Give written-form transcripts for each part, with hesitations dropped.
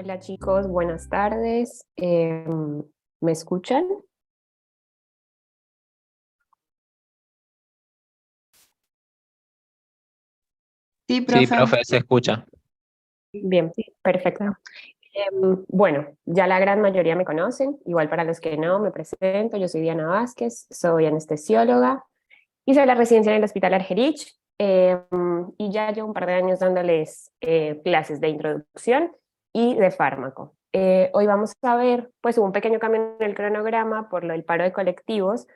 Hola chicos, buenas tardes. ¿Me escuchan? Sí, Sí, profe. profe, se escucha. Bien, sí, perfecto. Bueno, ya la gran mayoría me conocen, igual para los que no, me presento. Yo soy Diana Vázquez, soy anestesióloga, hice la residencia en el Hospital Argerich y ya llevo un par de años dándoles clases de introducción y de fármaco. Hoy vamos a ver, pues hubo un pequeño cambio en el cronograma por lo del paro de colectivos,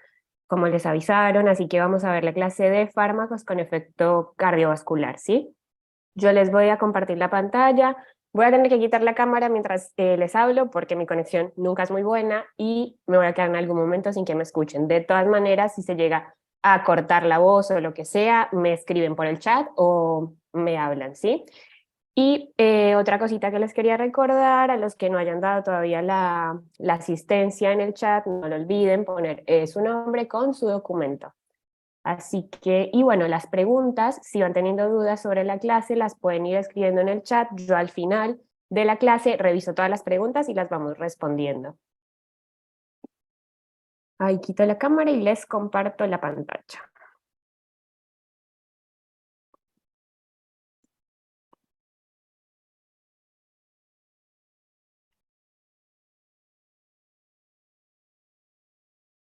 como les avisaron, así que vamos a ver la clase de fármacos con efecto cardiovascular, ¿sí? Yo les voy a compartir la pantalla, voy a tener que quitar la cámara mientras les hablo porque mi conexión nunca es muy buena y me voy a quedar en algún momento sin que me escuchen. De todas maneras, si se llega a cortar la voz o lo que sea, me escriben por el chat o me hablan, ¿sí? Y otra cosita que les quería recordar a los que no hayan dado todavía la asistencia en el chat, no lo olviden poner su nombre con su documento. Así que, y bueno, las preguntas, si van teniendo dudas sobre la clase, las pueden ir escribiendo en el chat. Yo al final de la clase reviso todas las preguntas y las vamos respondiendo. Ahí quito la cámara y les comparto la pantalla.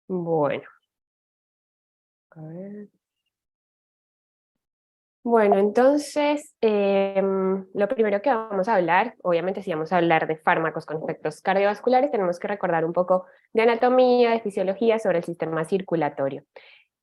Bueno, a ver. Bueno, entonces, lo primero que vamos a hablar, obviamente si vamos a hablar de fármacos con efectos cardiovasculares, tenemos que recordar un poco de anatomía, de fisiología sobre el sistema circulatorio.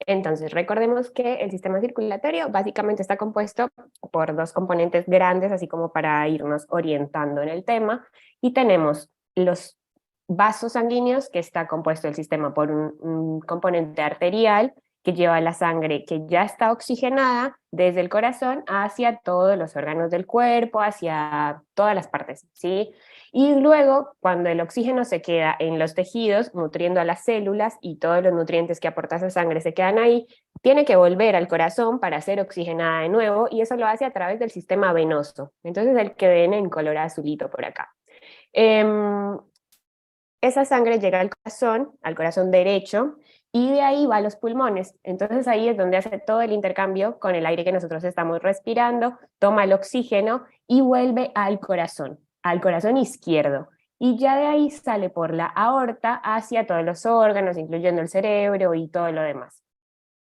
Entonces, recordemos que el sistema circulatorio básicamente está compuesto por dos componentes grandes, así como para irnos orientando en el tema, y tenemos los vasos sanguíneos, que está compuesto el sistema por un componente arterial, que lleva la sangre que ya está oxigenada desde el corazón hacia todos los órganos del cuerpo, hacia todas las partes, ¿sí? Y luego, cuando el oxígeno se queda en los tejidos, nutriendo a las células y todos los nutrientes que aporta esa sangre se quedan ahí, tiene que volver al corazón para ser oxigenada de nuevo y eso lo hace a través del sistema venoso. Entonces el que ven en color azulito por acá. Esa sangre llega al corazón derecho, y de ahí va a los pulmones. Entonces ahí es donde hace todo el intercambio con el aire que nosotros estamos respirando, toma el oxígeno y vuelve al corazón izquierdo. Y ya de ahí sale por la aorta hacia todos los órganos, incluyendo el cerebro y todo lo demás.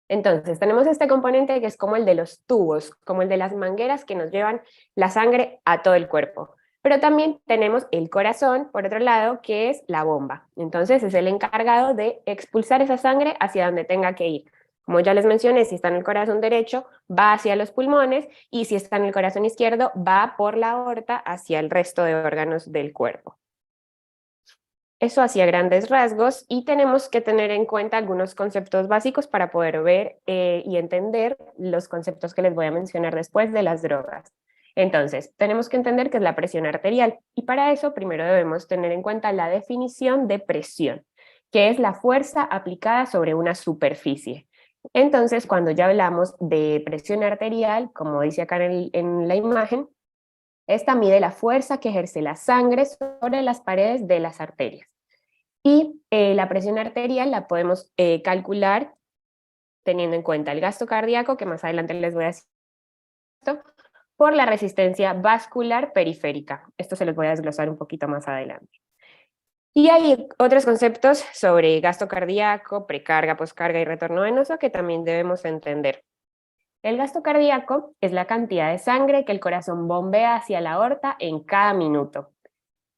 Entonces, tenemos este componente que es como el de los tubos, como el de las mangueras que nos llevan la sangre a todo el cuerpo. Pero también tenemos el corazón, por otro lado, que es la bomba. Entonces, es el encargado de expulsar esa sangre hacia donde tenga que ir. Como ya les mencioné, si está en el corazón derecho, va hacia los pulmones, y si está en el corazón izquierdo, va por la aorta hacia el resto de órganos del cuerpo. Eso hacia grandes rasgos, y tenemos que tener en cuenta algunos conceptos básicos para poder ver y entender los conceptos que les voy a mencionar después de las drogas. Entonces, tenemos que entender qué es la presión arterial, y para eso primero debemos tener en cuenta la definición de presión, que es la fuerza aplicada sobre una superficie. Entonces, cuando ya hablamos de presión arterial, como dice acá en la imagen, esta mide la fuerza que ejerce la sangre sobre las paredes de las arterias. Y la presión arterial la podemos calcular teniendo en cuenta el gasto cardíaco, que más adelante les voy a decir esto, por la resistencia vascular periférica. Esto se los voy a desglosar un poquito más adelante. Y hay otros conceptos sobre gasto cardíaco, precarga, poscarga y retorno venoso que también debemos entender. El gasto cardíaco es la cantidad de sangre que el corazón bombea hacia la aorta en cada minuto,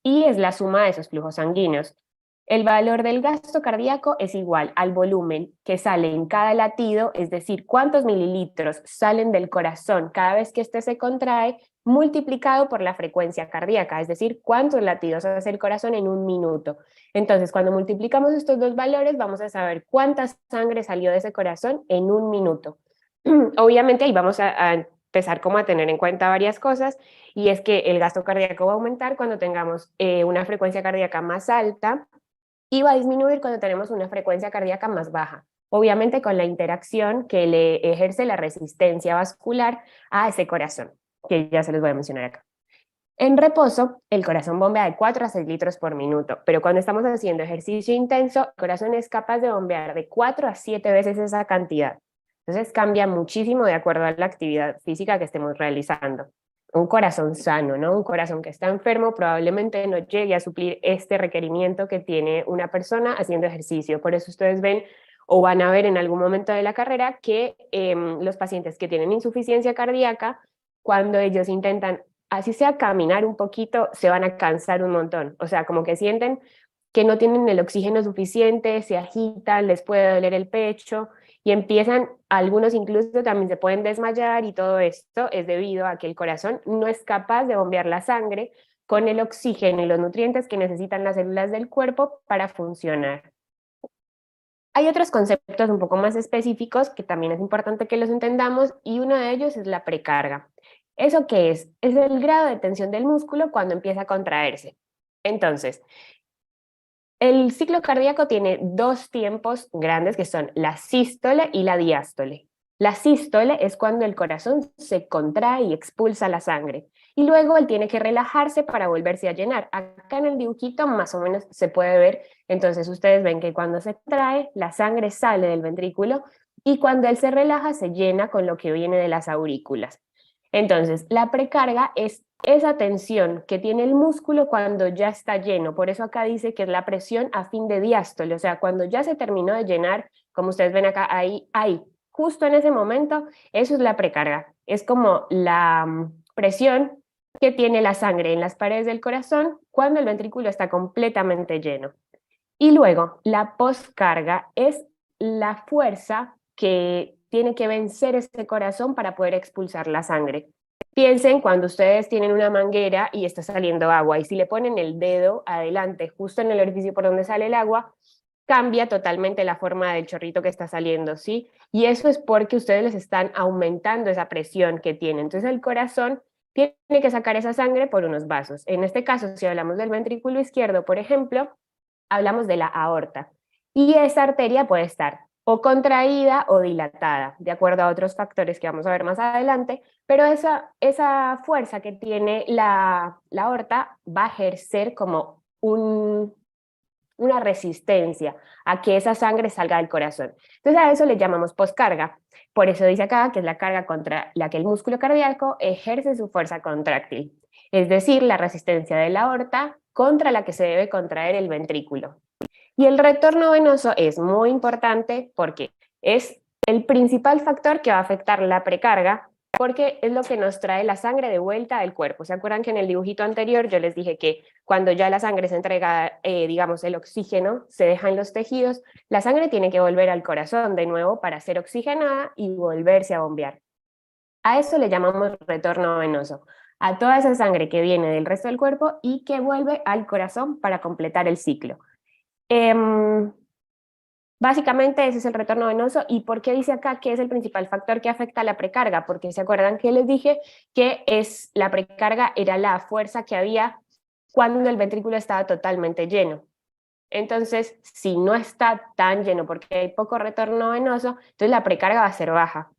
y es la suma de esos flujos sanguíneos. El valor del gasto cardíaco es igual al volumen que sale en cada latido, es decir, cuántos mililitros salen del corazón cada vez que éste se contrae, multiplicado por la frecuencia cardíaca, es decir, cuántos latidos hace el corazón en un minuto. Entonces, cuando multiplicamos estos dos valores, vamos a saber cuánta sangre salió de ese corazón en un minuto. Obviamente ahí vamos a empezar como a tener en cuenta varias cosas, y es que el gasto cardíaco va a aumentar cuando tengamos una frecuencia cardíaca más alta, y va a disminuir cuando tenemos una frecuencia cardíaca más baja, obviamente con la interacción que le ejerce la resistencia vascular a ese corazón, que ya se los voy a mencionar acá. En reposo, el corazón bombea de 4 a 6 litros por minuto, pero cuando estamos haciendo ejercicio intenso, el corazón es capaz de bombear de 4 a 7 veces esa cantidad. Entonces cambia muchísimo de acuerdo a la actividad física que estemos realizando. Un corazón sano, ¿no? Un corazón que está enfermo probablemente no llegue a suplir este requerimiento que tiene una persona haciendo ejercicio. Por eso ustedes ven o van a ver en algún momento de la carrera que los pacientes que tienen insuficiencia cardíaca, cuando ellos intentan así sea caminar un poquito, se van a cansar un montón. O sea, como que sienten que no tienen el oxígeno suficiente, se agitan, les puede doler el pecho y empiezan, algunos incluso también se pueden desmayar y todo esto es debido a que el corazón no es capaz de bombear la sangre con el oxígeno y los nutrientes que necesitan las células del cuerpo para funcionar. Hay otros conceptos un poco más específicos que también es importante que los entendamos y uno de ellos es la precarga. ¿Eso qué es? Es el grado de tensión del músculo cuando empieza a contraerse. Entonces, el ciclo cardíaco tiene dos tiempos grandes que son la sístole y la diástole. La sístole es cuando el corazón se contrae y expulsa la sangre y luego él tiene que relajarse para volverse a llenar. Acá en el dibujito más o menos se puede ver, entonces ustedes ven que cuando se contrae la sangre sale del ventrículo y cuando él se relaja se llena con lo que viene de las aurículas. Entonces, la precarga es esa tensión que tiene el músculo cuando ya está lleno. Por eso acá dice que es la presión a fin de diástole, o sea, cuando ya se terminó de llenar, como ustedes ven acá, ahí, justo en ese momento, eso es la precarga. Es como la presión que tiene la sangre en las paredes del corazón cuando el ventrículo está completamente lleno. Y luego, la poscarga es la fuerza que tiene que vencer ese corazón para poder expulsar la sangre. Piensen cuando ustedes tienen una manguera y está saliendo agua y si le ponen el dedo adelante justo en el orificio por donde sale el agua, cambia totalmente la forma del chorrito que está saliendo, ¿sí? Y eso es porque ustedes les están aumentando esa presión que tienen. Entonces el corazón tiene que sacar esa sangre por unos vasos. En este caso, si hablamos del ventrículo izquierdo, por ejemplo, hablamos de la aorta. Y esa arteria puede estar o contraída o dilatada, de acuerdo a otros factores que vamos a ver más adelante, pero esa fuerza que tiene la aorta va a ejercer como una resistencia a que esa sangre salga del corazón. Entonces a eso le llamamos poscarga. Por eso dice acá que es la carga contra la que el músculo cardíaco ejerce su fuerza contráctil, es decir, la resistencia de la aorta contra la que se debe contraer el ventrículo. Y el retorno venoso es muy importante porque es el principal factor que va a afectar la precarga, porque es lo que nos trae la sangre de vuelta al cuerpo. ¿Se acuerdan que en el dibujito anterior yo les dije que cuando ya la sangre se entrega, digamos, el oxígeno se deja en los tejidos, la sangre tiene que volver al corazón de nuevo para ser oxigenada y volverse a bombear? A eso le llamamos retorno venoso, a toda esa sangre que viene del resto del cuerpo y que vuelve al corazón para completar el ciclo. Básicamente ese es el retorno venoso. ¿Y por qué dice acá que es el principal factor que afecta a la precarga? Porque se acuerdan que les dije que la precarga era la fuerza que había cuando el ventrículo estaba totalmente lleno. Entonces, si no está tan lleno porque hay poco retorno venoso, entonces la precarga va a ser baja.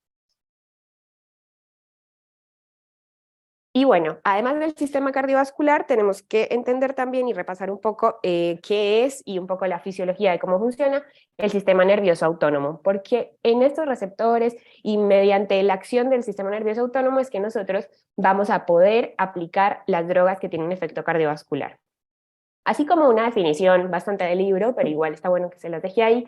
Y bueno, además del sistema cardiovascular, tenemos que entender también y repasar un poco qué es y un poco la fisiología de cómo funciona el sistema nervioso autónomo, porque en estos receptores y mediante la acción del sistema nervioso autónomo es que nosotros vamos a poder aplicar las drogas que tienen un efecto cardiovascular. Así como una definición bastante de libro, pero igual está bueno que se las deje ahí,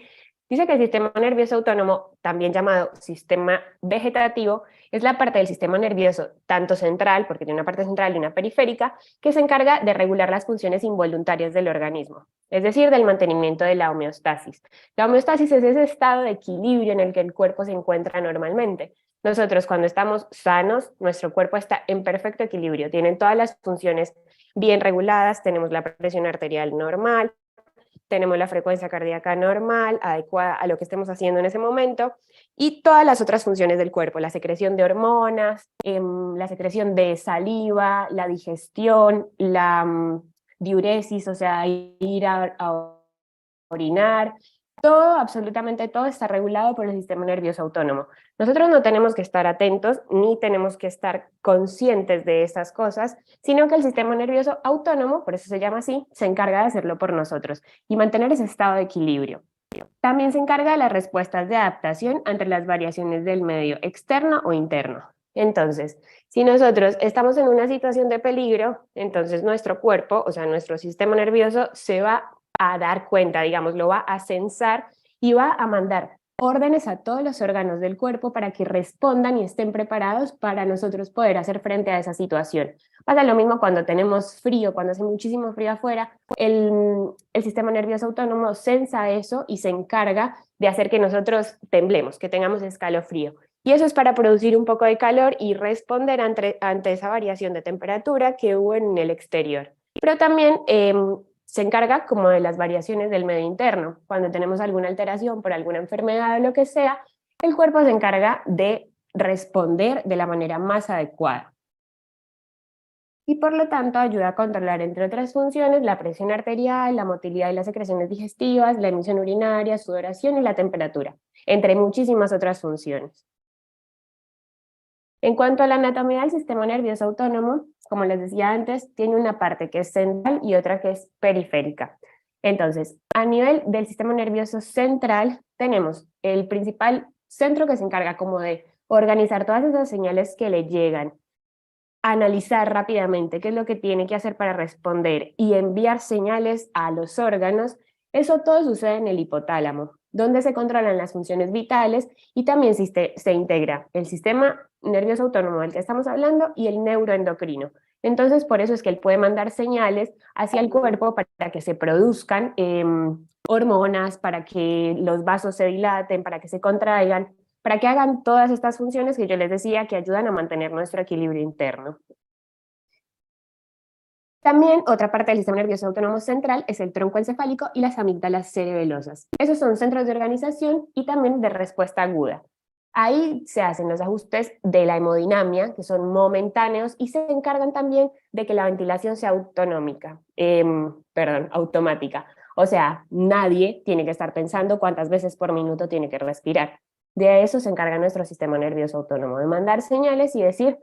dice que el sistema nervioso autónomo, también llamado sistema vegetativo, es la parte del sistema nervioso, tanto central, porque tiene una parte central y una periférica, que se encarga de regular las funciones involuntarias del organismo, es decir, del mantenimiento de la homeostasis. La homeostasis es ese estado de equilibrio en el que el cuerpo se encuentra normalmente. Nosotros cuando estamos sanos, nuestro cuerpo está en perfecto equilibrio, tienen todas las funciones bien reguladas, tenemos la presión arterial normal, tenemos la frecuencia cardíaca normal, adecuada a lo que estemos haciendo en ese momento, y todas las otras funciones del cuerpo, la secreción de hormonas, la secreción de saliva, la digestión, la diuresis, o sea, ir a orinar, Todo, absolutamente todo está regulado por el sistema nervioso autónomo. Nosotros no tenemos que estar atentos ni tenemos que estar conscientes de estas cosas, sino que el sistema nervioso autónomo, por eso se llama así, se encarga de hacerlo por nosotros y mantener ese estado de equilibrio. También se encarga de las respuestas de adaptación ante las variaciones del medio externo o interno. Entonces, si nosotros estamos en una situación de peligro, entonces nuestro cuerpo, o sea, nuestro sistema nervioso se va a dar cuenta, digamos, lo va a censar y va a mandar órdenes a todos los órganos del cuerpo para que respondan y estén preparados para nosotros poder hacer frente a esa situación. Pasa lo mismo cuando tenemos frío, cuando hace muchísimo frío afuera, el sistema nervioso autónomo sensa eso y se encarga de hacer que nosotros temblemos, que tengamos escalofrío. Y eso es para producir un poco de calor y responder ante esa variación de temperatura que hubo en el exterior. Pero también se encarga como de las variaciones del medio interno. Cuando tenemos alguna alteración por alguna enfermedad o lo que sea, el cuerpo se encarga de responder de la manera más adecuada. Y por lo tanto ayuda a controlar, entre otras funciones, la presión arterial, la motilidad y las secreciones digestivas, la emisión urinaria, sudoración y la temperatura, entre muchísimas otras funciones. En cuanto a la anatomía del sistema nervioso autónomo, como les decía antes, tiene una parte que es central y otra que es periférica. Entonces, a nivel del sistema nervioso central, tenemos el principal centro que se encarga como de organizar todas esas señales que le llegan, analizar rápidamente qué es lo que tiene que hacer para responder y enviar señales a los órganos. Eso todo sucede en el hipotálamo, donde se controlan las funciones vitales y también se integra el sistema nervioso autónomo del que estamos hablando y el neuroendocrino. Entonces, por eso es que él puede mandar señales hacia el cuerpo para que se produzcan hormonas, para que los vasos se dilaten, para que se contraigan, para que hagan todas estas funciones que yo les decía que ayudan a mantener nuestro equilibrio interno. También otra parte del sistema nervioso autónomo central es el tronco encefálico y las amígdalas cerebelosas. Esos son centros de organización y también de respuesta aguda. Ahí se hacen los ajustes de la hemodinamia, que son momentáneos, y se encargan también de que la ventilación sea automática. O sea, nadie tiene que estar pensando cuántas veces por minuto tiene que respirar. De eso se encarga nuestro sistema nervioso autónomo, de mandar señales y decir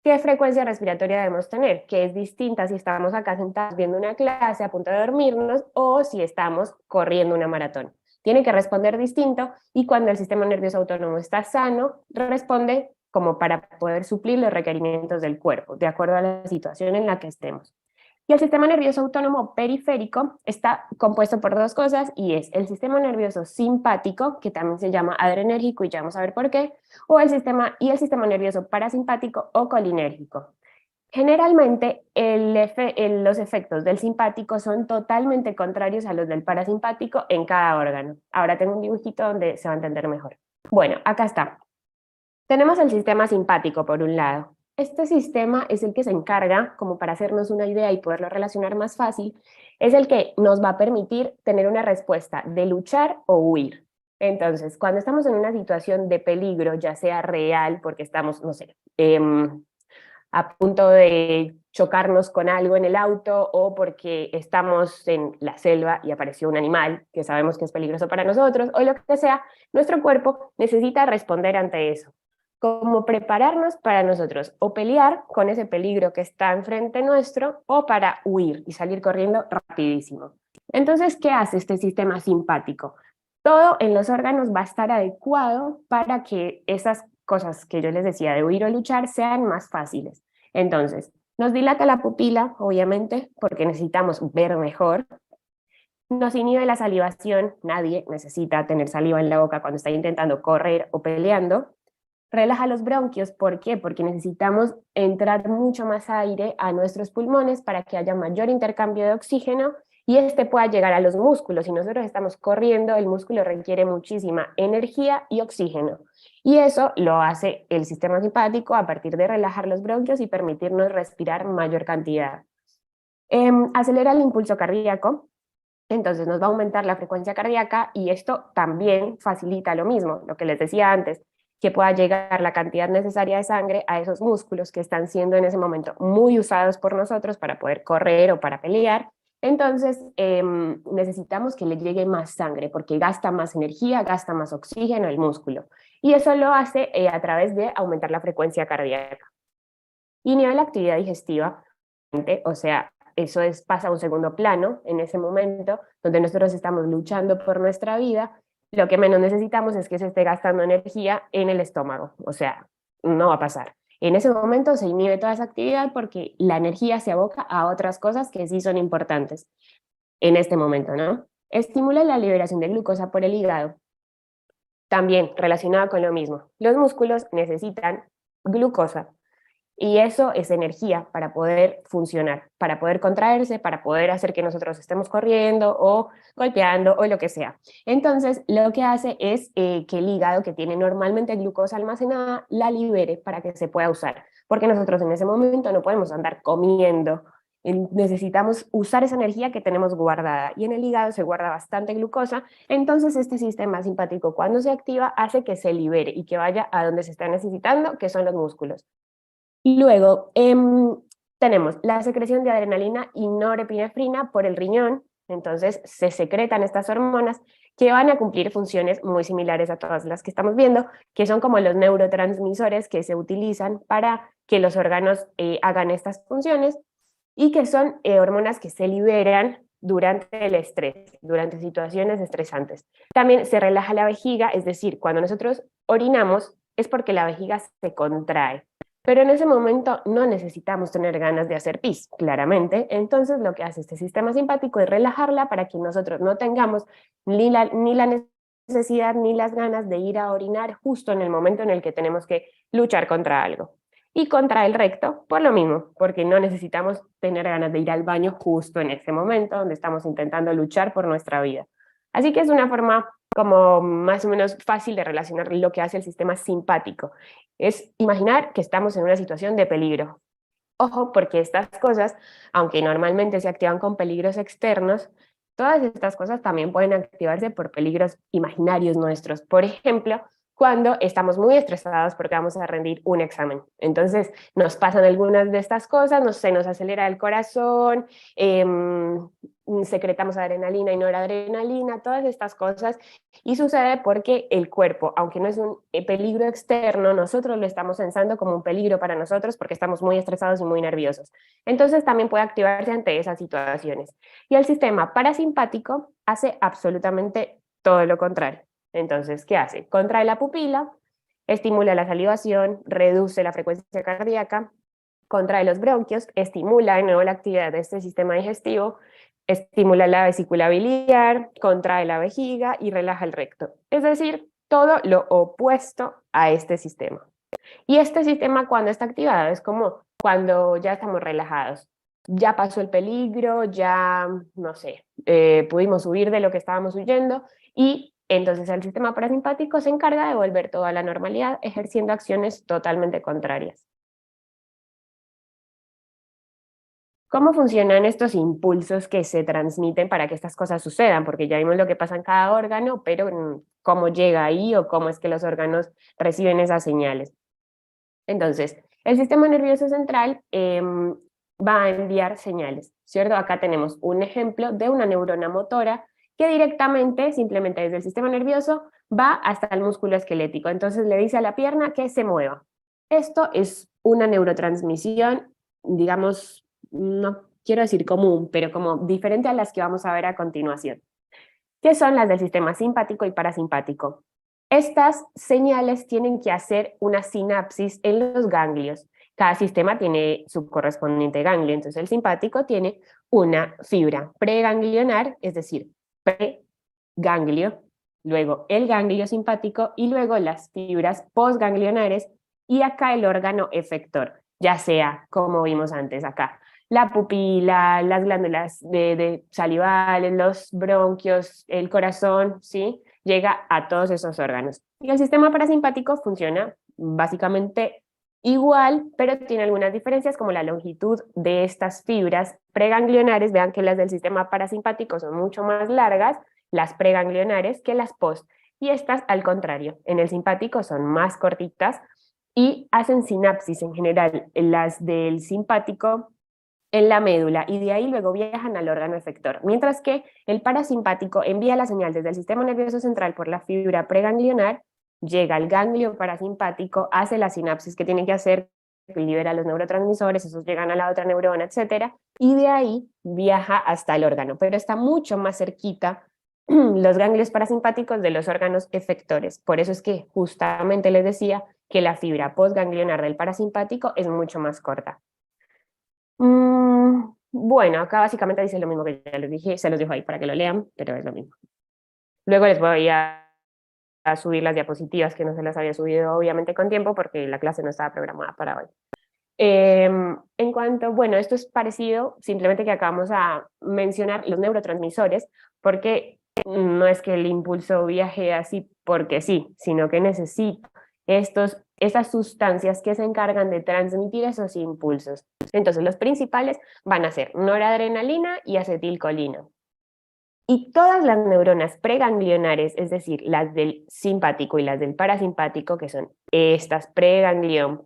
qué frecuencia respiratoria debemos tener, que es distinta si estamos acá sentados viendo una clase a punto de dormirnos o si estamos corriendo una maratón. Tiene que responder distinto y cuando el sistema nervioso autónomo está sano, responde como para poder suplir los requerimientos del cuerpo, de acuerdo a la situación en la que estemos. Y el sistema nervioso autónomo periférico está compuesto por dos cosas y es el sistema nervioso simpático, que también se llama adrenérgico y ya vamos a ver por qué, o el sistema nervioso parasimpático o colinérgico. Generalmente los efectos del simpático son totalmente contrarios a los del parasimpático en cada órgano. Ahora tengo un dibujito donde se va a entender mejor. Bueno, acá está. Tenemos el sistema simpático por un lado. Este sistema es el que se encarga, como para hacernos una idea y poderlo relacionar más fácil, es el que nos va a permitir tener una respuesta de luchar o huir. Entonces, cuando estamos en una situación de peligro, ya sea real, porque estamos, no sé, a punto de chocarnos con algo en el auto o porque estamos en la selva y apareció un animal que sabemos que es peligroso para nosotros o lo que sea, nuestro cuerpo necesita responder ante eso. Como prepararnos para nosotros o pelear con ese peligro que está enfrente nuestro o para huir y salir corriendo rapidísimo. Entonces, ¿qué hace este sistema simpático? Todo en los órganos va a estar adecuado para que esas cosas que yo les decía de huir o luchar sean más fáciles. Entonces, nos dilata la pupila, obviamente, porque necesitamos ver mejor. Nos inhibe la salivación, nadie necesita tener saliva en la boca cuando está intentando correr o peleando. Relaja los bronquios, ¿por qué? Porque necesitamos entrar mucho más aire a nuestros pulmones para que haya mayor intercambio de oxígeno y este pueda llegar a los músculos. Si nosotros estamos corriendo, el músculo requiere muchísima energía y oxígeno. Y eso lo hace el sistema simpático a partir de relajar los bronquios y permitirnos respirar mayor cantidad. Acelera el impulso cardíaco, entonces nos va a aumentar la frecuencia cardíaca y esto también facilita lo mismo, lo que les decía antes, que pueda llegar la cantidad necesaria de sangre a esos músculos que están siendo en ese momento muy usados por nosotros para poder correr o para pelear, Entonces, necesitamos que le llegue más sangre porque gasta más energía, gasta más oxígeno al músculo. Y eso lo hace a través de aumentar la frecuencia cardíaca. Y nivel de actividad digestiva, o sea, pasa a un segundo plano en ese momento, donde nosotros estamos luchando por nuestra vida. Lo que menos necesitamos es que se esté gastando energía en el estómago, o sea, no va a pasar. En ese momento se inhibe toda esa actividad porque la energía se aboca a otras cosas que sí son importantes en este momento, ¿no? Estimula la liberación de glucosa por el hígado, también relacionado con lo mismo. Los músculos necesitan glucosa y eso es energía para poder funcionar, para poder contraerse, para poder hacer que nosotros estemos corriendo o golpeando o lo que sea. Entonces, lo que hace es que el hígado, que tiene normalmente glucosa almacenada, la libere para que se pueda usar, porque nosotros en ese momento no podemos andar comiendo. Necesitamos usar esa energía que tenemos guardada y en el hígado se guarda bastante glucosa, entonces este sistema simpático cuando se activa hace que se libere y que vaya a donde se está necesitando, que son los músculos. Y luego tenemos la secreción de adrenalina y norepinefrina por el riñón, entonces se secretan estas hormonas que van a cumplir funciones muy similares a todas las que estamos viendo, que son como los neurotransmisores que se utilizan para que los órganos hagan estas funciones y que son hormonas que se liberan durante el estrés, durante situaciones estresantes. También se relaja la vejiga, es decir, cuando nosotros orinamos es porque la vejiga se contrae. Pero en ese momento no necesitamos tener ganas de hacer pis, claramente. Entonces lo que hace este sistema simpático es relajarla para que nosotros no tengamos ni la necesidad ni las ganas de ir a orinar justo en el momento en el que tenemos que luchar contra algo. Y contra el recto, por lo mismo, porque no necesitamos tener ganas de ir al baño justo en ese momento donde estamos intentando luchar por nuestra vida. Así que es una forma como más o menos fácil de relacionar lo que hace el sistema simpático. Es imaginar que estamos en una situación de peligro. Ojo, porque estas cosas, aunque normalmente se activan con peligros externos, todas estas cosas también pueden activarse por peligros imaginarios nuestros. Por ejemplo, cuando estamos muy estresados porque vamos a rendir un examen. Entonces nos pasan algunas de estas cosas, se nos acelera el corazón, secretamos adrenalina y noradrenalina, todas estas cosas, y sucede porque el cuerpo, aunque no es un peligro externo, nosotros lo estamos pensando como un peligro para nosotros porque estamos muy estresados y muy nerviosos. Entonces también puede activarse ante esas situaciones. Y el sistema parasimpático hace absolutamente todo lo contrario. Entonces, ¿qué hace? Contrae la pupila, estimula la salivación, reduce la frecuencia cardíaca, contrae los bronquios, estimula de nuevo la actividad de este sistema digestivo, estimula la vesícula biliar, contrae la vejiga y relaja el recto. Es decir, todo lo opuesto a este sistema. Y este sistema cuando está activado es como cuando ya estamos relajados. Ya pasó el peligro, ya, no sé, pudimos huir de lo que estábamos huyendo y entonces el sistema parasimpático se encarga de volver todo a la normalidad ejerciendo acciones totalmente contrarias. ¿Cómo funcionan estos impulsos que se transmiten para que estas cosas sucedan? Porque ya vimos lo que pasa en cada órgano, pero ¿cómo llega ahí o cómo es que los órganos reciben esas señales? Entonces, el sistema nervioso central va a enviar señales, ¿cierto? Acá tenemos un ejemplo de una neurona motora que directamente, simplemente desde el sistema nervioso, va hasta el músculo esquelético. Entonces le dice a la pierna que se mueva. Esto es una neurotransmisión, digamos, no quiero decir común, pero como diferente a las que vamos a ver a continuación, que son las del sistema simpático y parasimpático. Estas señales tienen que hacer una sinapsis en los ganglios. Cada sistema tiene su correspondiente ganglio. Entonces el simpático tiene una fibra preganglionar, es decir, preganglio, luego el ganglio simpático y luego las fibras postganglionares y acá el órgano efector, ya sea como vimos antes acá, la pupila, las glándulas de salivales, los bronquios, el corazón, ¿sí? Llega a todos esos órganos. Y el sistema parasimpático funciona básicamente igual, pero tiene algunas diferencias como la longitud de estas fibras preganglionares. Vean que las del sistema parasimpático son mucho más largas, las preganglionares, que las post. Y estas, al contrario, en el simpático son más cortitas y hacen sinapsis en general. Las del simpático en la médula y de ahí luego viajan al órgano efector, mientras que el parasimpático envía la señal desde el sistema nervioso central por la fibra preganglionar, llega al ganglio parasimpático, hace la sinapsis que tiene que hacer, libera los neurotransmisores, esos llegan a la otra neurona, etcétera, y de ahí viaja hasta el órgano, pero está mucho más cerquita los ganglios parasimpáticos de los órganos efectores. Por eso es que justamente les decía que la fibra postganglionar del parasimpático es mucho más corta. Bueno, acá básicamente dice lo mismo que ya les dije, se los dejo ahí para que lo lean, pero es lo mismo. Luego les voy a subir las diapositivas que no se las había subido obviamente con tiempo porque la clase no estaba programada para hoy. En cuanto, bueno, esto es parecido, simplemente que acabamos a mencionar los neurotransmisores, porque no es que el impulso viaje así porque sí, sino que necesita estas sustancias que se encargan de transmitir esos impulsos. Entonces, los principales van a ser noradrenalina y acetilcolina. Y todas las neuronas preganglionares, es decir, las del simpático y las del parasimpático, que son estas preganglión,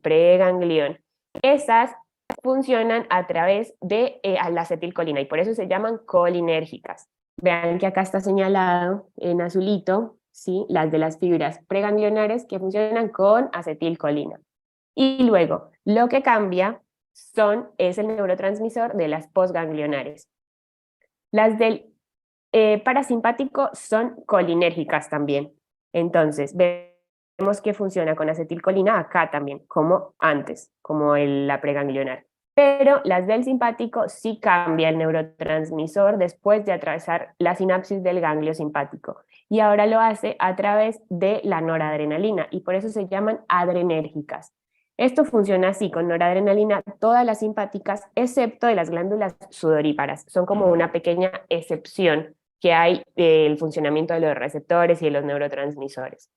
esas funcionan a través de la acetilcolina y por eso se llaman colinérgicas. Vean que acá está señalado en azulito, ¿sí? Las de las fibras preganglionares que funcionan con acetilcolina. Y luego, lo que cambia es el neurotransmisor de las postganglionares. Las del parasimpático son colinérgicas también. Entonces, vemos que funciona con acetilcolina acá también, como antes, como la preganglionar. Pero las del simpático sí cambia el neurotransmisor después de atravesar la sinapsis del ganglio simpático. Y ahora lo hace a través de la noradrenalina y por eso se llaman adrenérgicas. Esto funciona así, con noradrenalina, todas las simpáticas, excepto de las glándulas sudoríparas. Son como una pequeña excepción que hay del funcionamiento de los receptores y de los neurotransmisores.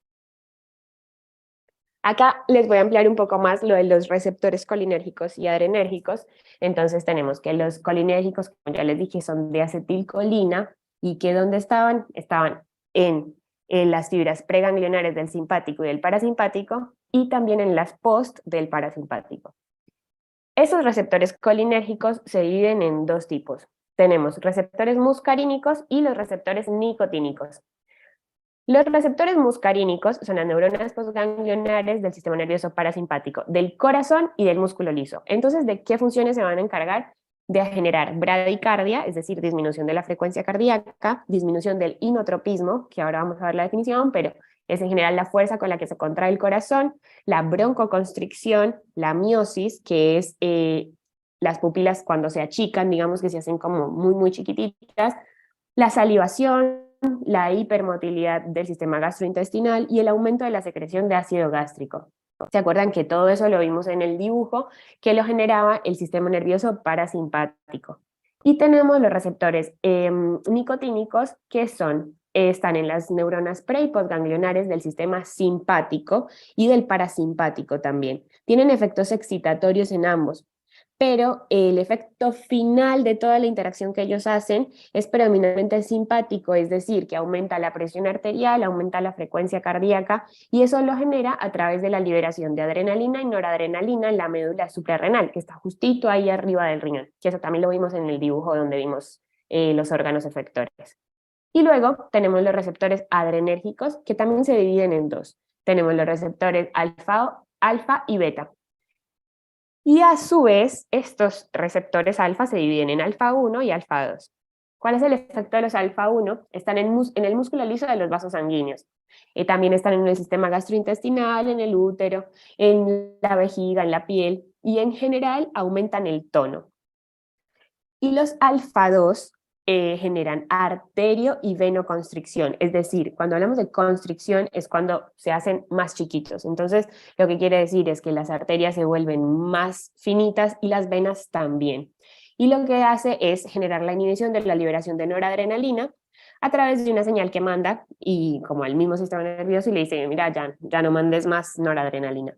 Acá les voy a ampliar un poco más lo de los receptores colinérgicos y adrenérgicos. Entonces tenemos que los colinérgicos, como ya les dije, son de acetilcolina y que ¿dónde estaban? Estaban en las fibras preganglionares del simpático y del parasimpático y también en las post del parasimpático. Esos receptores colinérgicos se dividen en dos tipos. Tenemos receptores muscarínicos y los receptores nicotínicos. Los receptores muscarínicos son las neuronas postganglionares del sistema nervioso parasimpático, del corazón y del músculo liso. Entonces, ¿de qué funciones se van a encargar? De generar bradicardia, es decir, disminución de la frecuencia cardíaca, disminución del inotropismo, que ahora vamos a ver la definición, pero es en general la fuerza con la que se contrae el corazón, la broncoconstricción, la miosis, que es las pupilas cuando se achican, digamos que se hacen como muy, muy chiquititas, la salivación, la hipermotilidad del sistema gastrointestinal y el aumento de la secreción de ácido gástrico. ¿Se acuerdan que todo eso lo vimos en el dibujo que lo generaba el sistema nervioso parasimpático? Y tenemos los receptores nicotínicos que están en las neuronas pre- y postganglionares del sistema simpático y del parasimpático también. Tienen efectos excitatorios en ambos, pero el efecto final de toda la interacción que ellos hacen es predominantemente simpático, es decir, que aumenta la presión arterial, aumenta la frecuencia cardíaca y eso lo genera a través de la liberación de adrenalina y noradrenalina en la médula suprarrenal, que está justito ahí arriba del riñón, que eso también lo vimos en el dibujo donde vimos los órganos efectores. Y luego tenemos los receptores adrenérgicos, que también se dividen en dos. Tenemos los receptores alfa y beta. Y a su vez, estos receptores alfa se dividen en alfa 1 y alfa 2. ¿Cuál es el efecto de los alfa 1? Están en el músculo liso de los vasos sanguíneos. También están en el sistema gastrointestinal, en el útero, en la vejiga, en la piel, y en general aumentan el tono. Y los alfa 2 generan arterio y venoconstricción, es decir, cuando hablamos de constricción es cuando se hacen más chiquitos, entonces lo que quiere decir es que las arterias se vuelven más finitas y las venas también. Y lo que hace es generar la inhibición de la liberación de noradrenalina a través de una señal que manda y como al mismo sistema nervioso y le dice, mira, ya no mandes más noradrenalina.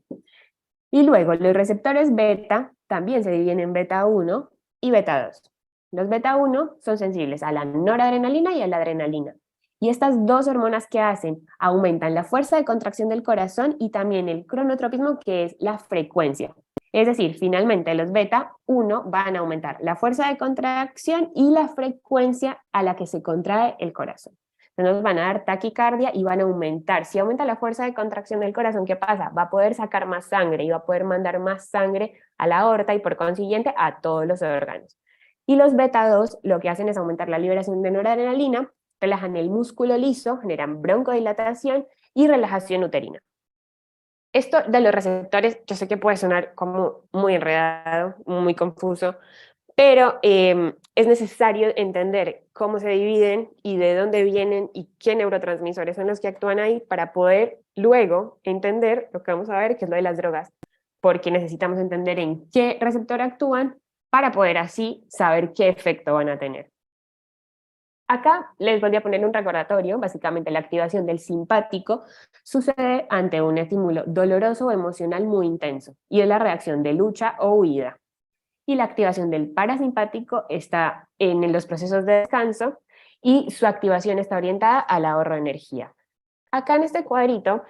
Y luego los receptores beta también se dividen en beta 1 y beta 2. Los beta 1 son sensibles a la noradrenalina y a la adrenalina. Y estas dos hormonas que hacen aumentan la fuerza de contracción del corazón y también el cronotropismo, que es la frecuencia. Es decir, finalmente los beta 1 van a aumentar la fuerza de contracción y la frecuencia a la que se contrae el corazón. Entonces van a dar taquicardia y van a aumentar. Si aumenta la fuerza de contracción del corazón, ¿qué pasa? Va a poder sacar más sangre y va a poder mandar más sangre a la aorta y por consiguiente a todos los órganos. Y los beta 2 lo que hacen es aumentar la liberación de noradrenalina, relajan el músculo liso, generan broncodilatación y relajación uterina. Esto de los receptores, yo sé que puede sonar como muy enredado, muy confuso, pero es necesario entender cómo se dividen y de dónde vienen y qué neurotransmisores son los que actúan ahí para poder luego entender lo que vamos a ver, que es lo de las drogas, porque necesitamos entender en qué receptor actúan para poder así saber qué efecto van a tener. Acá les voy a poner un recordatorio, básicamente la activación del simpático sucede ante un estímulo doloroso o emocional muy intenso y es la reacción de lucha o huida. Y la activación del parasimpático está en los procesos de descanso y su activación está orientada al ahorro de energía. Acá en este cuadrito,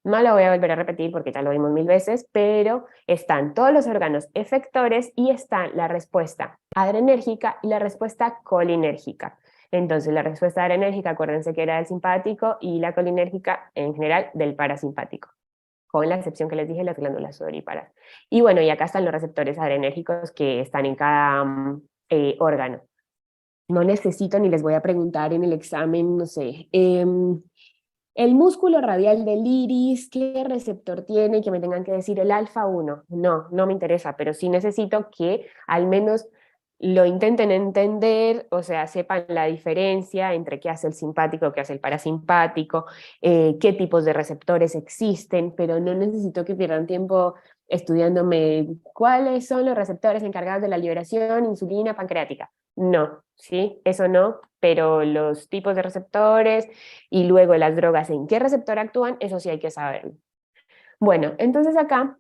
no lo voy a volver a repetir porque ya lo vimos 1000 veces, pero están todos los órganos efectores y está la respuesta adrenérgica y la respuesta colinérgica. Entonces, la respuesta adrenérgica, acuérdense que era del simpático y la colinérgica, en general, del parasimpático, con la excepción que les dije, las glándulas sudoríparas. Y bueno, y acá están los receptores adrenérgicos que están en cada órgano. No necesito ni les voy a preguntar en el examen, no sé, el músculo radial del iris, ¿qué receptor tiene? Que me tengan que decir el alfa 1. No, no me interesa, pero sí necesito que al menos lo intenten entender, o sea, sepan la diferencia entre qué hace el simpático, qué hace el parasimpático, qué tipos de receptores existen, pero no necesito que pierdan tiempo estudiándome cuáles son los receptores encargados de la liberación insulina pancreática. No, ¿sí? Eso no, pero los tipos de receptores y luego las drogas en qué receptor actúan, eso sí hay que saberlo. Bueno, entonces acá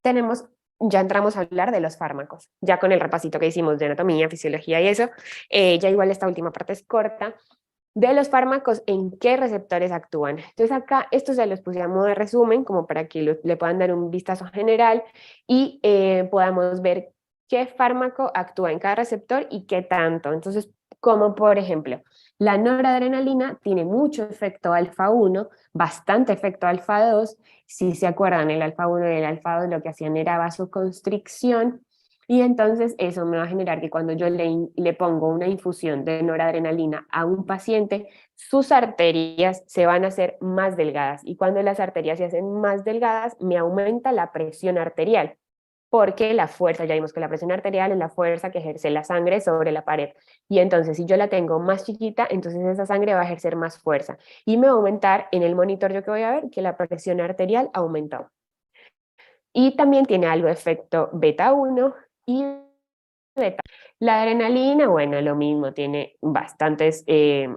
tenemos, ya entramos a hablar de los fármacos, ya con el repasito que hicimos de anatomía, fisiología y eso, ya igual esta última parte es corta, de los fármacos en qué receptores actúan. Entonces acá esto se los puse a modo de resumen, como para que le puedan dar un vistazo general y podamos ver qué fármaco actúa en cada receptor y qué tanto. Entonces, como por ejemplo, la noradrenalina tiene mucho efecto alfa 1, bastante efecto alfa 2. Si se acuerdan, el alfa 1 y el alfa 2 lo que hacían era vasoconstricción, y entonces eso me va a generar que cuando yo le pongo una infusión de noradrenalina a un paciente, sus arterias se van a hacer más delgadas. Y cuando las arterias se hacen más delgadas, me aumenta la presión arterial. Porque la fuerza, ya vimos que la presión arterial es la fuerza que ejerce la sangre sobre la pared. Y entonces, si yo la tengo más chiquita, entonces esa sangre va a ejercer más fuerza. Y me va a aumentar en el monitor, yo que voy a ver, que la presión arterial aumentó. Y también tiene algo de efecto beta 1 y beta. La adrenalina, bueno, lo mismo, tiene bastantes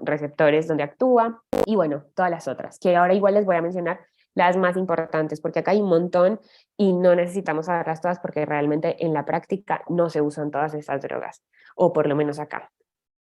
receptores donde actúa y bueno, todas las otras, que ahora igual les voy a mencionar las más importantes, porque acá hay un montón y no necesitamos saberlas todas porque realmente en la práctica no se usan todas estas drogas, o por lo menos acá.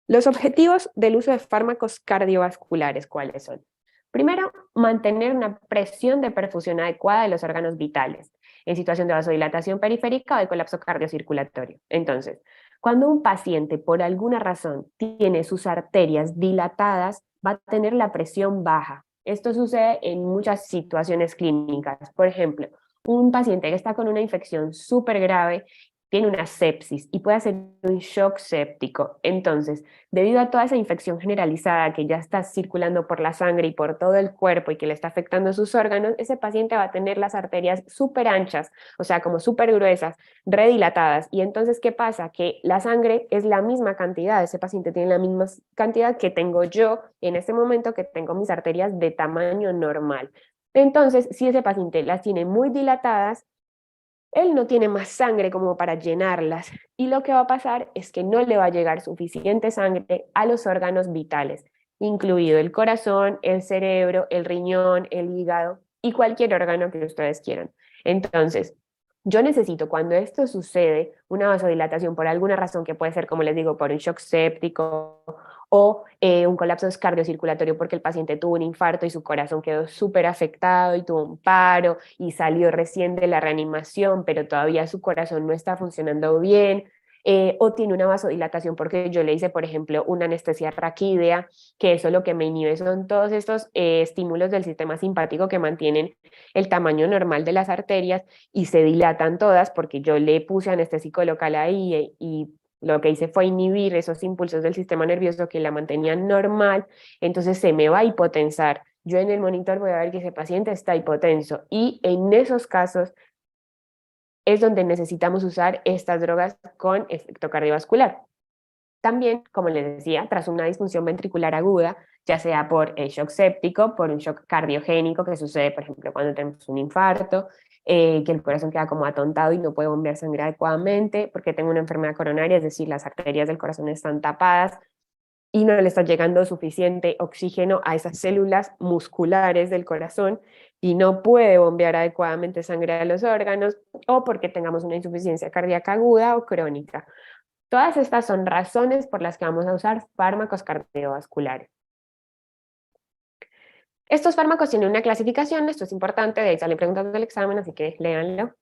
Los objetivos del uso de fármacos cardiovasculares, ¿cuáles son? Primero, mantener una presión de perfusión adecuada de los órganos vitales en situación de vasodilatación periférica o de colapso cardiocirculatorio. Entonces, cuando un paciente por alguna razón tiene sus arterias dilatadas, va a tener la presión baja. Esto sucede en muchas situaciones clínicas. Por ejemplo, un paciente que está con una infección súper grave tiene una sepsis y puede hacer un shock séptico. Entonces, debido a toda esa infección generalizada que ya está circulando por la sangre y por todo el cuerpo y que le está afectando sus órganos, ese paciente va a tener las arterias súper anchas, o sea, como súper gruesas, redilatadas. Y entonces, ¿qué pasa? Que la sangre es la misma cantidad, ese paciente tiene la misma cantidad que tengo yo en este momento, que tengo mis arterias de tamaño normal. Entonces, si ese paciente las tiene muy dilatadas, él no tiene más sangre como para llenarlas y lo que va a pasar es que no le va a llegar suficiente sangre a los órganos vitales, incluido el corazón, el cerebro, el riñón, el hígado y cualquier órgano que ustedes quieran. Entonces, yo necesito cuando esto sucede, una vasodilatación por alguna razón que puede ser, como les digo, por un shock séptico o un colapso cardiocirculatorio porque el paciente tuvo un infarto y su corazón quedó súper afectado y tuvo un paro y salió recién de la reanimación, pero todavía su corazón no está funcionando bien, o tiene una vasodilatación porque yo le hice, por ejemplo, una anestesia raquídea, que eso lo que me inhibe son todos estos estímulos del sistema simpático que mantienen el tamaño normal de las arterias y se dilatan todas porque yo le puse anestésico local ahí y lo que hice fue inhibir esos impulsos del sistema nervioso que la mantenían normal, entonces se me va a hipotensar. Yo en el monitor voy a ver que ese paciente está hipotenso y en esos casos es donde necesitamos usar estas drogas con efecto cardiovascular. También, como les decía, tras una disfunción ventricular aguda, ya sea por el shock séptico, por un shock cardiogénico que sucede, por ejemplo, cuando tenemos un infarto, que el corazón queda como atontado y no puede bombear sangre adecuadamente, porque tengo una enfermedad coronaria, es decir, las arterias del corazón están tapadas y no le está llegando suficiente oxígeno a esas células musculares del corazón y no puede bombear adecuadamente sangre a los órganos, o porque tengamos una insuficiencia cardíaca aguda o crónica. Todas estas son razones por las que vamos a usar fármacos cardiovasculares. Estos fármacos tienen una clasificación, esto es importante, de ahí salen preguntas del examen, así que léanlo.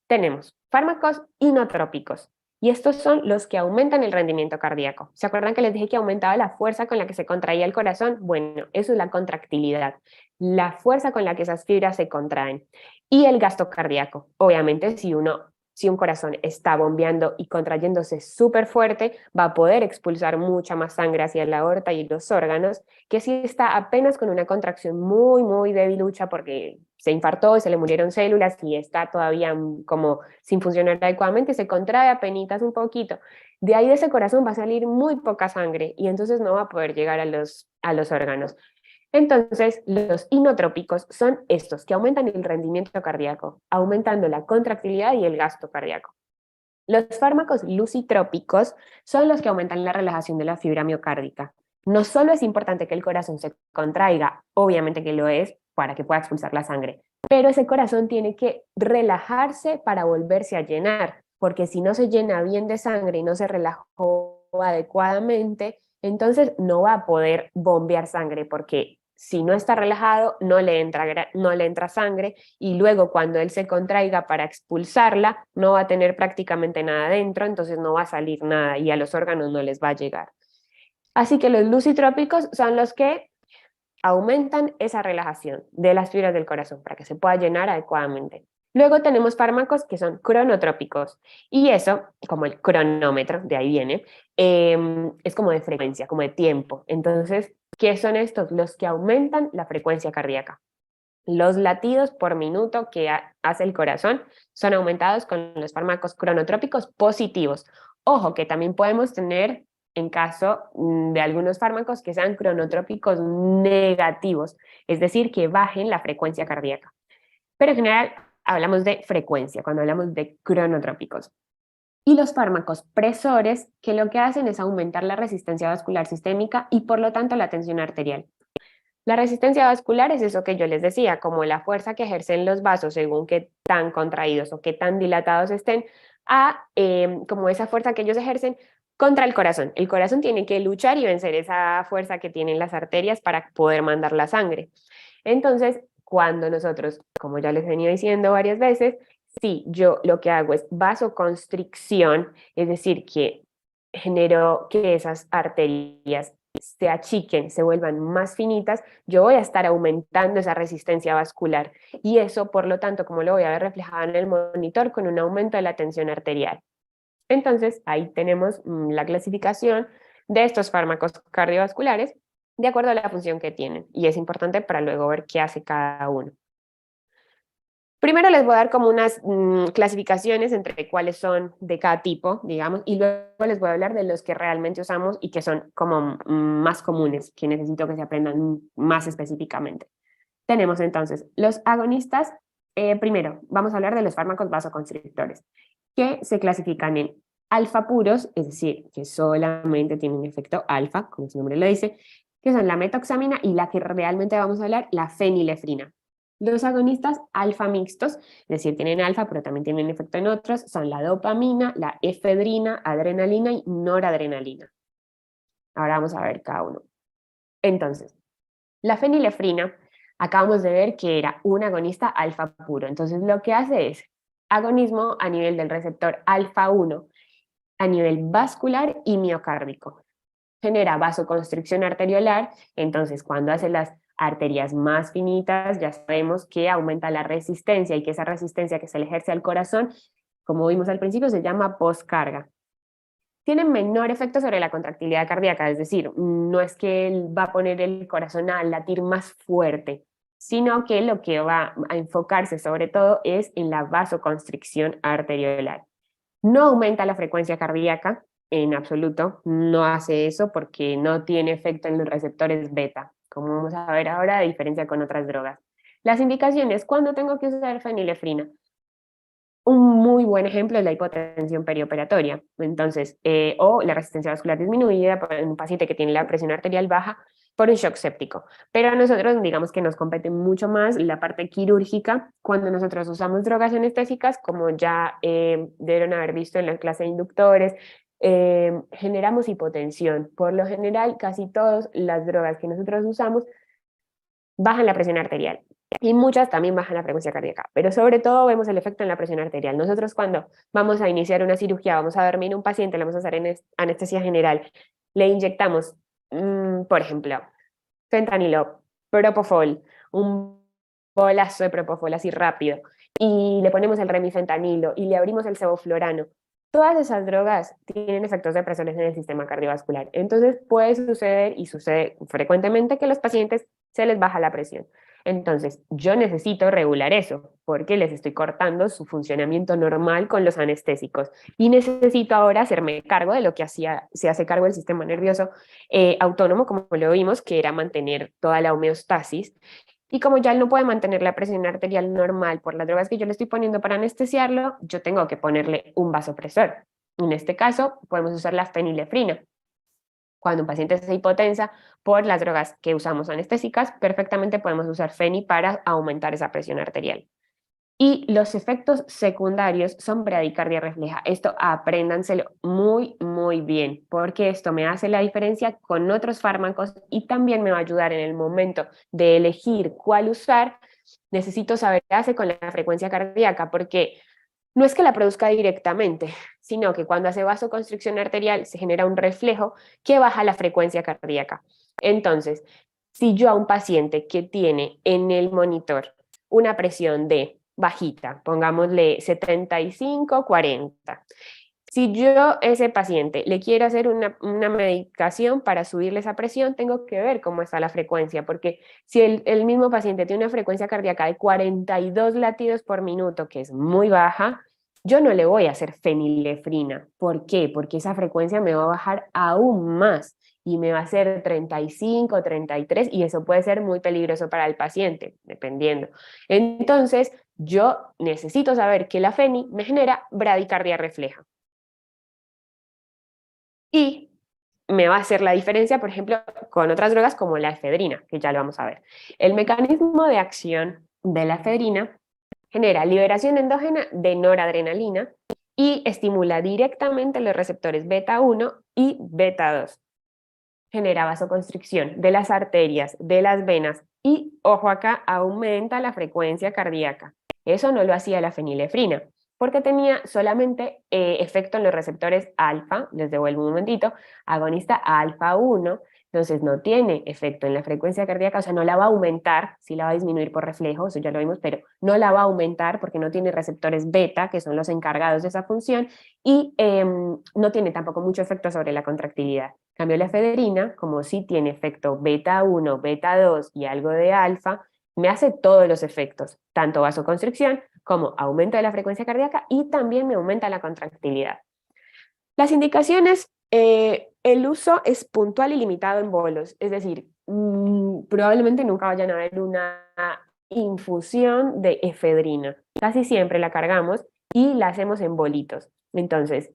Tenemos fármacos inotrópicos, y estos son los que aumentan el rendimiento cardíaco. ¿Se acuerdan que les dije que aumentaba la fuerza con la que se contraía el corazón? Bueno, eso es la contractilidad, la fuerza con la que esas fibras se contraen. Y el gasto cardíaco. Obviamente, si un corazón está bombeando y contrayéndose súper fuerte, va a poder expulsar mucha más sangre hacia la aorta y los órganos, que si está apenas con una contracción muy, muy debilucha porque se infartó y se le murieron células y está todavía como sin funcionar adecuadamente, se contrae apenas un poquito. De ahí de ese corazón va a salir muy poca sangre y entonces no va a poder llegar a los órganos. Entonces, los inotrópicos son estos que aumentan el rendimiento cardíaco, aumentando la contractilidad y el gasto cardíaco. Los fármacos lucitrópicos son los que aumentan la relajación de la fibra miocárdica. No solo es importante que el corazón se contraiga, obviamente que lo es, para que pueda expulsar la sangre, pero ese corazón tiene que relajarse para volverse a llenar, porque si no se llena bien de sangre y no se relajó adecuadamente, entonces no va a poder bombear sangre, porque si no está relajado, no le entra sangre y luego cuando él se contraiga para expulsarla, no va a tener prácticamente nada dentro, entonces no va a salir nada y a los órganos no les va a llegar. Así que los lucitrópicos son los que aumentan esa relajación de las fibras del corazón para que se pueda llenar adecuadamente. Luego tenemos fármacos que son cronotrópicos y eso, como el cronómetro, de ahí viene, es como de frecuencia, como de tiempo. Entonces, ¿qué son estos? Los que aumentan la frecuencia cardíaca. Los latidos por minuto que hace el corazón son aumentados con los fármacos cronotrópicos positivos. Ojo, que también podemos tener en caso de algunos fármacos que sean cronotrópicos negativos, es decir, que bajen la frecuencia cardíaca. Pero en general hablamos de frecuencia cuando hablamos de cronotrópicos. Y los fármacos presores, que lo que hacen es aumentar la resistencia vascular sistémica y por lo tanto la tensión arterial. La resistencia vascular es eso que yo les decía, como la fuerza que ejercen los vasos según qué tan contraídos o qué tan dilatados estén, como esa fuerza que ellos ejercen contra el corazón. El corazón tiene que luchar y vencer esa fuerza que tienen las arterias para poder mandar la sangre. Entonces, cuando nosotros, como ya les venía diciendo varias veces, sí, yo lo que hago es vasoconstricción, es decir, que genero que esas arterias se achiquen, se vuelvan más finitas, yo voy a estar aumentando esa resistencia vascular y eso, por lo tanto, como lo voy a ver reflejado en el monitor, con un aumento de la tensión arterial. Entonces, ahí tenemos la clasificación de estos fármacos cardiovasculares de acuerdo a la función que tienen y es importante para luego ver qué hace cada uno. Primero les voy a dar como unas clasificaciones entre cuáles son de cada tipo, digamos, y luego les voy a hablar de los que realmente usamos y que son como más comunes, que necesito que se aprendan más específicamente. Tenemos entonces los agonistas. Primero, vamos a hablar de los fármacos vasoconstrictores, que se clasifican en alfa puros, es decir, que solamente tienen efecto alfa, como su nombre lo dice, que son la metoxamina y la que realmente vamos a hablar, la fenilefrina. Los agonistas alfa mixtos, es decir, tienen alfa, pero también tienen efecto en otros, son la dopamina, la efedrina, adrenalina y noradrenalina. Ahora vamos a ver cada uno. Entonces, la fenilefrina, acabamos de ver que era un agonista alfa puro. Entonces, lo que hace es agonismo a nivel del receptor alfa 1, a nivel vascular y miocárdico. Genera vasoconstricción arteriolar, entonces cuando hace las arterias más finitas, ya sabemos que aumenta la resistencia y que esa resistencia que se le ejerce al corazón, como vimos al principio, se llama postcarga. Tiene menor efecto sobre la contractilidad cardíaca, es decir, no es que él va a poner el corazón a latir más fuerte, sino que lo que va a enfocarse sobre todo es en la vasoconstricción arteriolar. No aumenta la frecuencia cardíaca en absoluto, no hace eso porque no tiene efecto en los receptores beta, como vamos a ver ahora, a diferencia con otras drogas. Las indicaciones, ¿cuándo tengo que usar fenilefrina? Un muy buen ejemplo es la hipotensión perioperatoria, entonces, o la resistencia vascular disminuida en un paciente que tiene la presión arterial baja por un shock séptico. Pero a nosotros, digamos que nos compete mucho más la parte quirúrgica cuando nosotros usamos drogas anestésicas, como ya debieron haber visto en la clase de inductores, generamos hipotensión. Por lo general, casi todas las drogas que nosotros usamos bajan la presión arterial. Y muchas también bajan la frecuencia cardíaca, pero sobre todo vemos el efecto en la presión arterial. Nosotros cuando vamos a iniciar una cirugía, vamos a dormir a un paciente, le vamos a hacer anestesia general, le inyectamos, por ejemplo, fentanilo, propofol, un bolazo de propofol así rápido, y le ponemos el remifentanilo y le abrimos el sevoflurano. Todas esas drogas tienen efectos depresores en el sistema cardiovascular. Entonces puede suceder, y sucede frecuentemente, que a los pacientes se les baja la presión. Entonces, yo necesito regular eso, porque les estoy cortando su funcionamiento normal con los anestésicos. Y necesito ahora hacerme cargo de lo que se hace cargo del sistema nervioso autónomo, como lo vimos, que era mantener toda la homeostasis. Y como ya él no puede mantener la presión arterial normal por las drogas que yo le estoy poniendo para anestesiarlo, yo tengo que ponerle un vasopresor. En este caso, podemos usar la fenilefrina. Cuando un paciente se hipotensa por las drogas que usamos anestésicas, perfectamente podemos usar feni para aumentar esa presión arterial. Y los efectos secundarios son bradicardia refleja. Esto apréndanselo muy, muy bien, porque esto me hace la diferencia con otros fármacos y también me va a ayudar en el momento de elegir cuál usar. Necesito saber qué hace con la frecuencia cardíaca, porque no es que la produzca directamente, sino que cuando hace vasoconstricción arterial se genera un reflejo que baja la frecuencia cardíaca. Entonces, si yo a un paciente que tiene en el monitor una presión de bajita, pongámosle 75-40, si yo a ese paciente le quiero hacer una medicación para subirle esa presión, tengo que ver cómo está la frecuencia, porque si el mismo paciente tiene una frecuencia cardíaca de 42 latidos por minuto, que es muy baja, yo no le voy a hacer fenilefrina. ¿Por qué? Porque esa frecuencia me va a bajar aún más y me va a hacer 35, 33 y eso puede ser muy peligroso para el paciente, dependiendo. Entonces, yo necesito saber que la feni me genera bradicardia refleja. Y me va a hacer la diferencia, por ejemplo, con otras drogas como la efedrina, que ya lo vamos a ver. El mecanismo de acción de la efedrina genera liberación endógena de noradrenalina y estimula directamente los receptores beta 1 y beta 2. Genera vasoconstricción de las arterias, de las venas y, ojo acá, aumenta la frecuencia cardíaca. Eso no lo hacía la fenilefrina, porque tenía solamente efecto en los receptores alfa, les devuelvo un momentito, agonista alfa 1, entonces no tiene efecto en la frecuencia cardíaca, o sea, no la va a aumentar, sí la va a disminuir por reflejo, eso ya lo vimos, pero no la va a aumentar porque no tiene receptores beta, que son los encargados de esa función, y no tiene tampoco mucho efecto sobre la contractilidad. En cambio, la efedrina, como sí tiene efecto beta 1, beta 2 y algo de alfa, me hace todos los efectos, tanto vasoconstricción como aumento de la frecuencia cardíaca y también me aumenta la contractilidad. Las indicaciones, el uso es puntual y limitado en bolos, es decir, probablemente nunca vayan a ver una infusión de efedrina. Casi siempre la cargamos y la hacemos en bolitos. Entonces,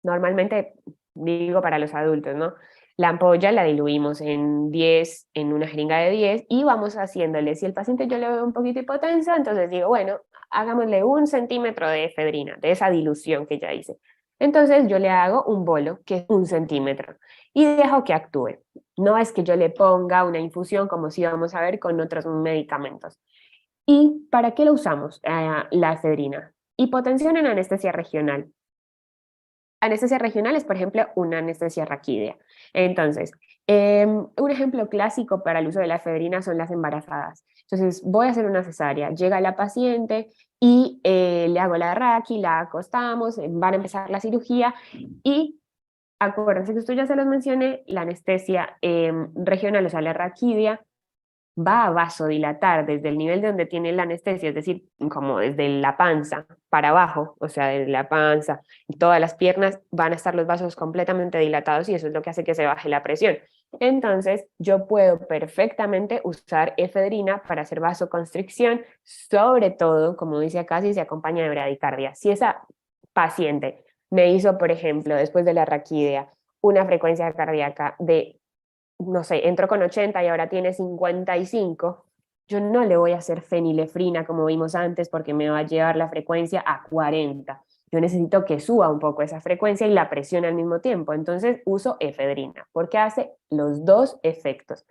normalmente digo para los adultos, ¿no? La ampolla la diluimos en 10, en una jeringa de 10 y vamos haciéndole. Si el paciente yo le veo un poquito hipotenso, entonces digo, bueno, hagámosle 1 centímetro de efedrina, de esa dilución que ya hice. Entonces yo le hago un bolo, que es 1 centímetro, y dejo que actúe. No es que yo le ponga una infusión como si vamos a ver con otros medicamentos. ¿Y para qué lo usamos, la efedrina? Hipotensión en anestesia regional. Anestesia regional es, por ejemplo, una anestesia raquídea. Entonces, un ejemplo clásico para el uso de la efedrina son las embarazadas. Entonces, voy a hacer una cesárea, llega la paciente y le hago la raqui, la acostamos, van a empezar la cirugía y acuérdense que esto ya se los mencioné, la anestesia regional, o sea, la raquídea, va a vasodilatar desde el nivel de donde tiene la anestesia, es decir, como desde la panza para abajo, o sea, desde la panza y todas las piernas van a estar los vasos completamente dilatados y eso es lo que hace que se baje la presión. Entonces, yo puedo perfectamente usar efedrina para hacer vasoconstricción, sobre todo, como dice acá, si se acompaña de bradicardia. Si esa paciente me hizo, por ejemplo, después de la raquídea, una frecuencia cardíaca de no sé, entró con 80 y ahora tiene 55, yo no le voy a hacer fenilefrina como vimos antes porque me va a llevar la frecuencia a 40. Yo necesito que suba un poco esa frecuencia y la presión al mismo tiempo. Entonces uso efedrina porque hace los dos efectos.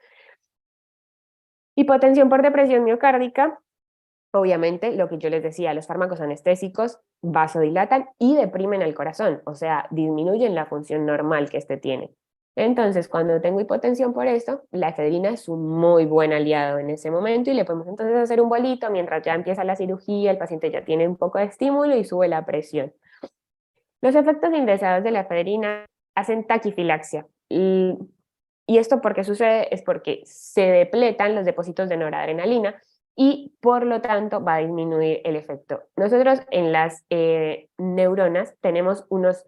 Hipotensión por depresión miocárdica, obviamente lo que yo les decía, los fármacos anestésicos vasodilatan y deprimen el corazón, o sea, disminuyen la función normal que este tiene. Entonces, cuando tengo hipotensión por esto, la efedrina es un muy buen aliado en ese momento y le podemos entonces hacer un bolito mientras ya empieza la cirugía, el paciente ya tiene un poco de estímulo y sube la presión. Los efectos indeseados de la efedrina hacen taquifilaxia. Y esto porque sucede es porque se depletan los depósitos de noradrenalina y por lo tanto va a disminuir el efecto. Nosotros en las neuronas tenemos unos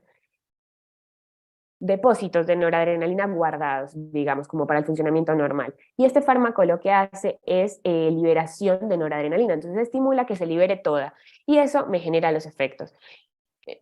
depósitos de noradrenalina guardados, digamos, como para el funcionamiento normal. Y este fármaco lo que hace es liberación de noradrenalina, entonces estimula que se libere toda y eso me genera los efectos.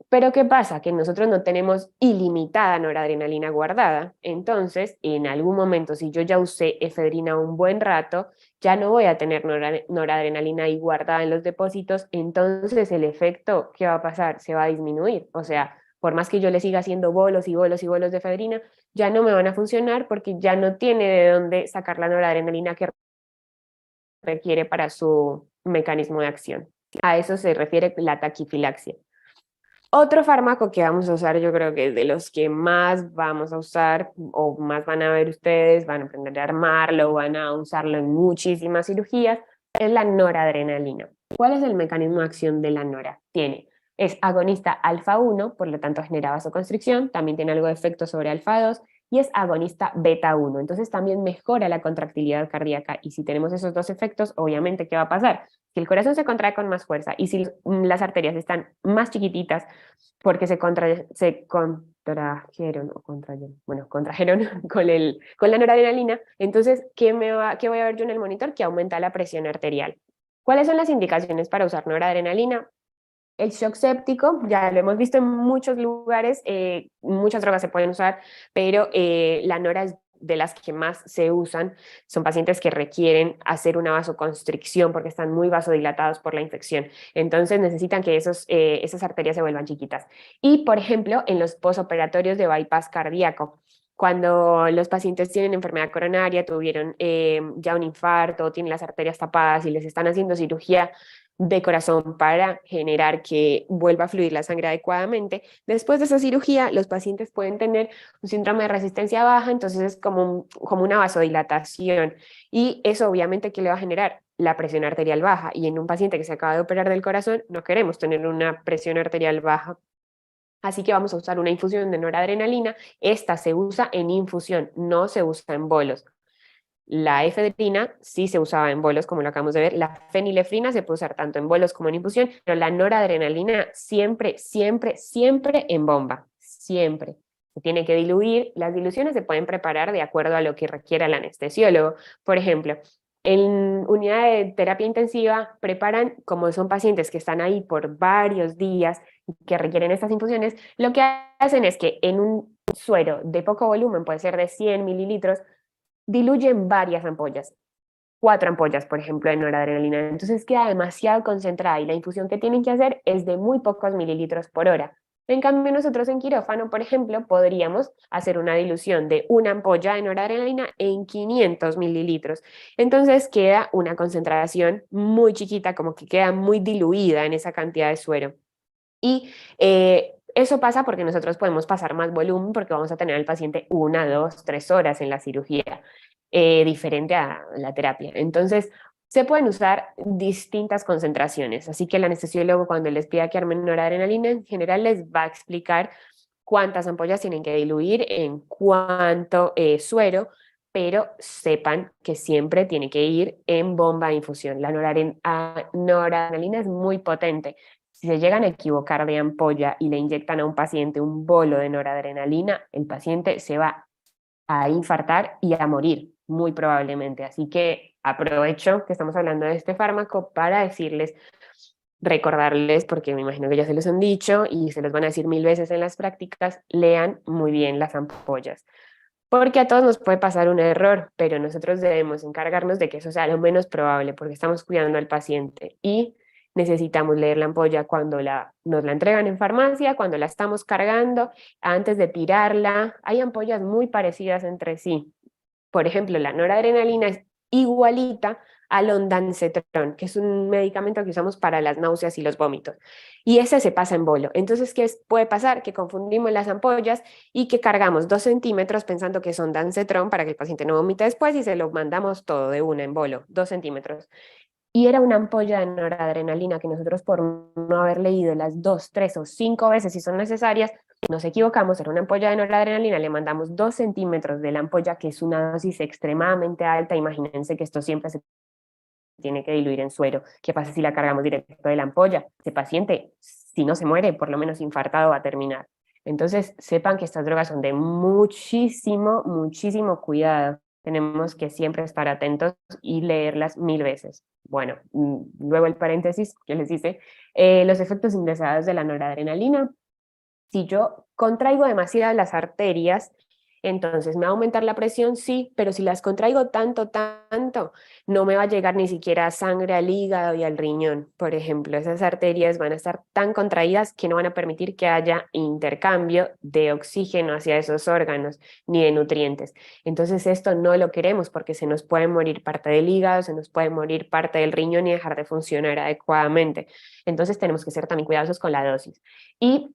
Pero ¿qué pasa? Que nosotros no tenemos ilimitada noradrenalina guardada. Entonces, en algún momento, si yo ya usé efedrina un buen rato, ya no voy a tener noradrenalina ahí guardada en los depósitos. Entonces, el efecto, ¿qué va a pasar? Se va a disminuir. O sea, por más que yo le siga haciendo bolos y bolos y bolos de efedrina, ya no me van a funcionar porque ya no tiene de dónde sacar la noradrenalina que requiere para su mecanismo de acción. A eso se refiere la taquifilaxia. Otro fármaco que vamos a usar, yo creo que de los que más vamos a usar o más van a ver ustedes, van a aprender a armarlo, van a usarlo en muchísimas cirugías, es la noradrenalina. ¿Cuál es el mecanismo de acción de la nora? Es agonista alfa 1, por lo tanto genera vasoconstricción, también tiene algo de efecto sobre alfa 2 y es agonista beta 1. Entonces también mejora la contractilidad cardíaca y si tenemos esos dos efectos, obviamente, ¿qué va a pasar? Si el corazón se contrae con más fuerza y si las arterias están más chiquititas porque se contrajeron o contrayeron, bueno, contrajeron con la noradrenalina, entonces, ¿qué voy a ver yo en el monitor? Que aumenta la presión arterial. ¿Cuáles son las indicaciones para usar noradrenalina? El shock séptico, ya lo hemos visto en muchos lugares, muchas drogas se pueden usar, pero la nora es de las que más se usan. Son pacientes que requieren hacer una vasoconstricción porque están muy vasodilatados por la infección. Entonces necesitan que esas arterias se vuelvan chiquitas. Y, por ejemplo, en los postoperatorios de bypass cardíaco, cuando los pacientes tienen enfermedad coronaria, tuvieron ya un infarto, tienen las arterias tapadas y les están haciendo cirugía de corazón para generar que vuelva a fluir la sangre adecuadamente. Después de esa cirugía, los pacientes pueden tener un síndrome de resistencia baja, entonces es como una vasodilatación y eso obviamente que le va a generar la presión arterial baja y en un paciente que se acaba de operar del corazón no queremos tener una presión arterial baja. Así que vamos a usar una infusión de noradrenalina. Esta se usa en infusión, no se usa en bolos. La efedrina sí se usaba en bolos, como lo acabamos de ver. La fenilefrina se puede usar tanto en bolos como en infusión, pero la noradrenalina siempre, siempre, siempre en bomba. Siempre. Se tiene que diluir. Las diluciones se pueden preparar de acuerdo a lo que requiera el anestesiólogo. Por ejemplo, en unidad de terapia intensiva preparan, como son pacientes que están ahí por varios días y que requieren estas infusiones, lo que hacen es que en un suero de poco volumen, puede ser de 100 mililitros, diluyen varias ampollas, 4 ampollas, por ejemplo, de noradrenalina. Entonces queda demasiado concentrada y la infusión que tienen que hacer es de muy pocos mililitros por hora. En cambio, nosotros en quirófano, por ejemplo, podríamos hacer una dilución de una ampolla de noradrenalina en 500 mililitros. Entonces queda una concentración muy chiquita, como que queda muy diluida en esa cantidad de suero. Y eso pasa porque nosotros podemos pasar más volumen porque vamos a tener al paciente 1, 2, 3 horas en la cirugía, diferente a la terapia. Entonces, se pueden usar distintas concentraciones, así que el anestesiólogo cuando les pida que armen noradrenalina, en general les va a explicar cuántas ampollas tienen que diluir en cuánto suero, pero sepan que siempre tiene que ir en bomba de infusión. La noradrenalina es muy potente. Si se llegan a equivocar de ampolla y le inyectan a un paciente un bolo de noradrenalina, el paciente se va a infartar y a morir, muy probablemente. Así que aprovecho que estamos hablando de este fármaco para decirles, recordarles, porque me imagino que ya se los han dicho y se los van a decir 1000 veces en las prácticas, lean muy bien las ampollas. Porque a todos nos puede pasar un error, pero nosotros debemos encargarnos de que eso sea lo menos probable, porque estamos cuidando al paciente y necesitamos leer la ampolla cuando nos la entregan en farmacia, cuando la estamos cargando, antes de tirarla. Hay ampollas muy parecidas entre sí. Por ejemplo, la noradrenalina es igualita al ondansetron, que es un medicamento que usamos para las náuseas y los vómitos. Y ese se pasa en bolo. Entonces, ¿qué puede pasar? Que confundimos las ampollas y que cargamos 2 centímetros pensando que es ondansetron para que el paciente no vomite después y se lo mandamos todo de una en bolo, 2 centímetros. Y era una ampolla de noradrenalina que nosotros por no haber leído las 2, 3 o 5 veces si son necesarias, nos equivocamos, era una ampolla de noradrenalina, le mandamos 2 centímetros de la ampolla, que es una dosis extremadamente alta. Imagínense que esto siempre se tiene que diluir en suero. ¿Qué pasa si la cargamos directo de la ampolla? Ese paciente, si no se muere, por lo menos infartado va a terminar. Entonces, sepan que estas drogas son de muchísimo, muchísimo cuidado. Tenemos que siempre estar atentos y leerlas 1000 veces. Bueno, luego el paréntesis que les hice, los efectos indeseados de la noradrenalina. Si yo contraigo demasiado las arterias, entonces me va a aumentar la presión, sí, pero si las contraigo tanto, tanto, no me va a llegar ni siquiera sangre al hígado y al riñón, por ejemplo. Esas arterias van a estar tan contraídas que no van a permitir que haya intercambio de oxígeno hacia esos órganos ni de nutrientes. Entonces esto no lo queremos porque se nos puede morir parte del hígado, se nos puede morir parte del riñón y dejar de funcionar adecuadamente. Entonces tenemos que ser también cuidadosos con la dosis. Y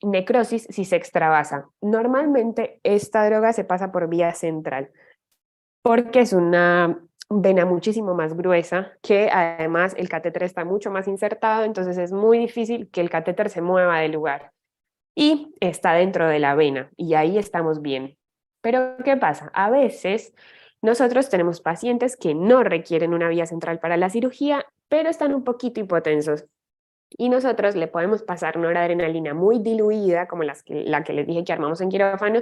necrosis si se extravasa. Normalmente esta droga se pasa por vía central porque es una vena muchísimo más gruesa, que además el catéter está mucho más insertado, entonces es muy difícil que el catéter se mueva del lugar y está dentro de la vena y ahí estamos bien. Pero ¿qué pasa? A veces nosotros tenemos pacientes que no requieren una vía central para la cirugía, pero están un poquito hipotensos. Y nosotros le podemos pasar noradrenalina muy diluida, como la que les dije que armamos en quirófano,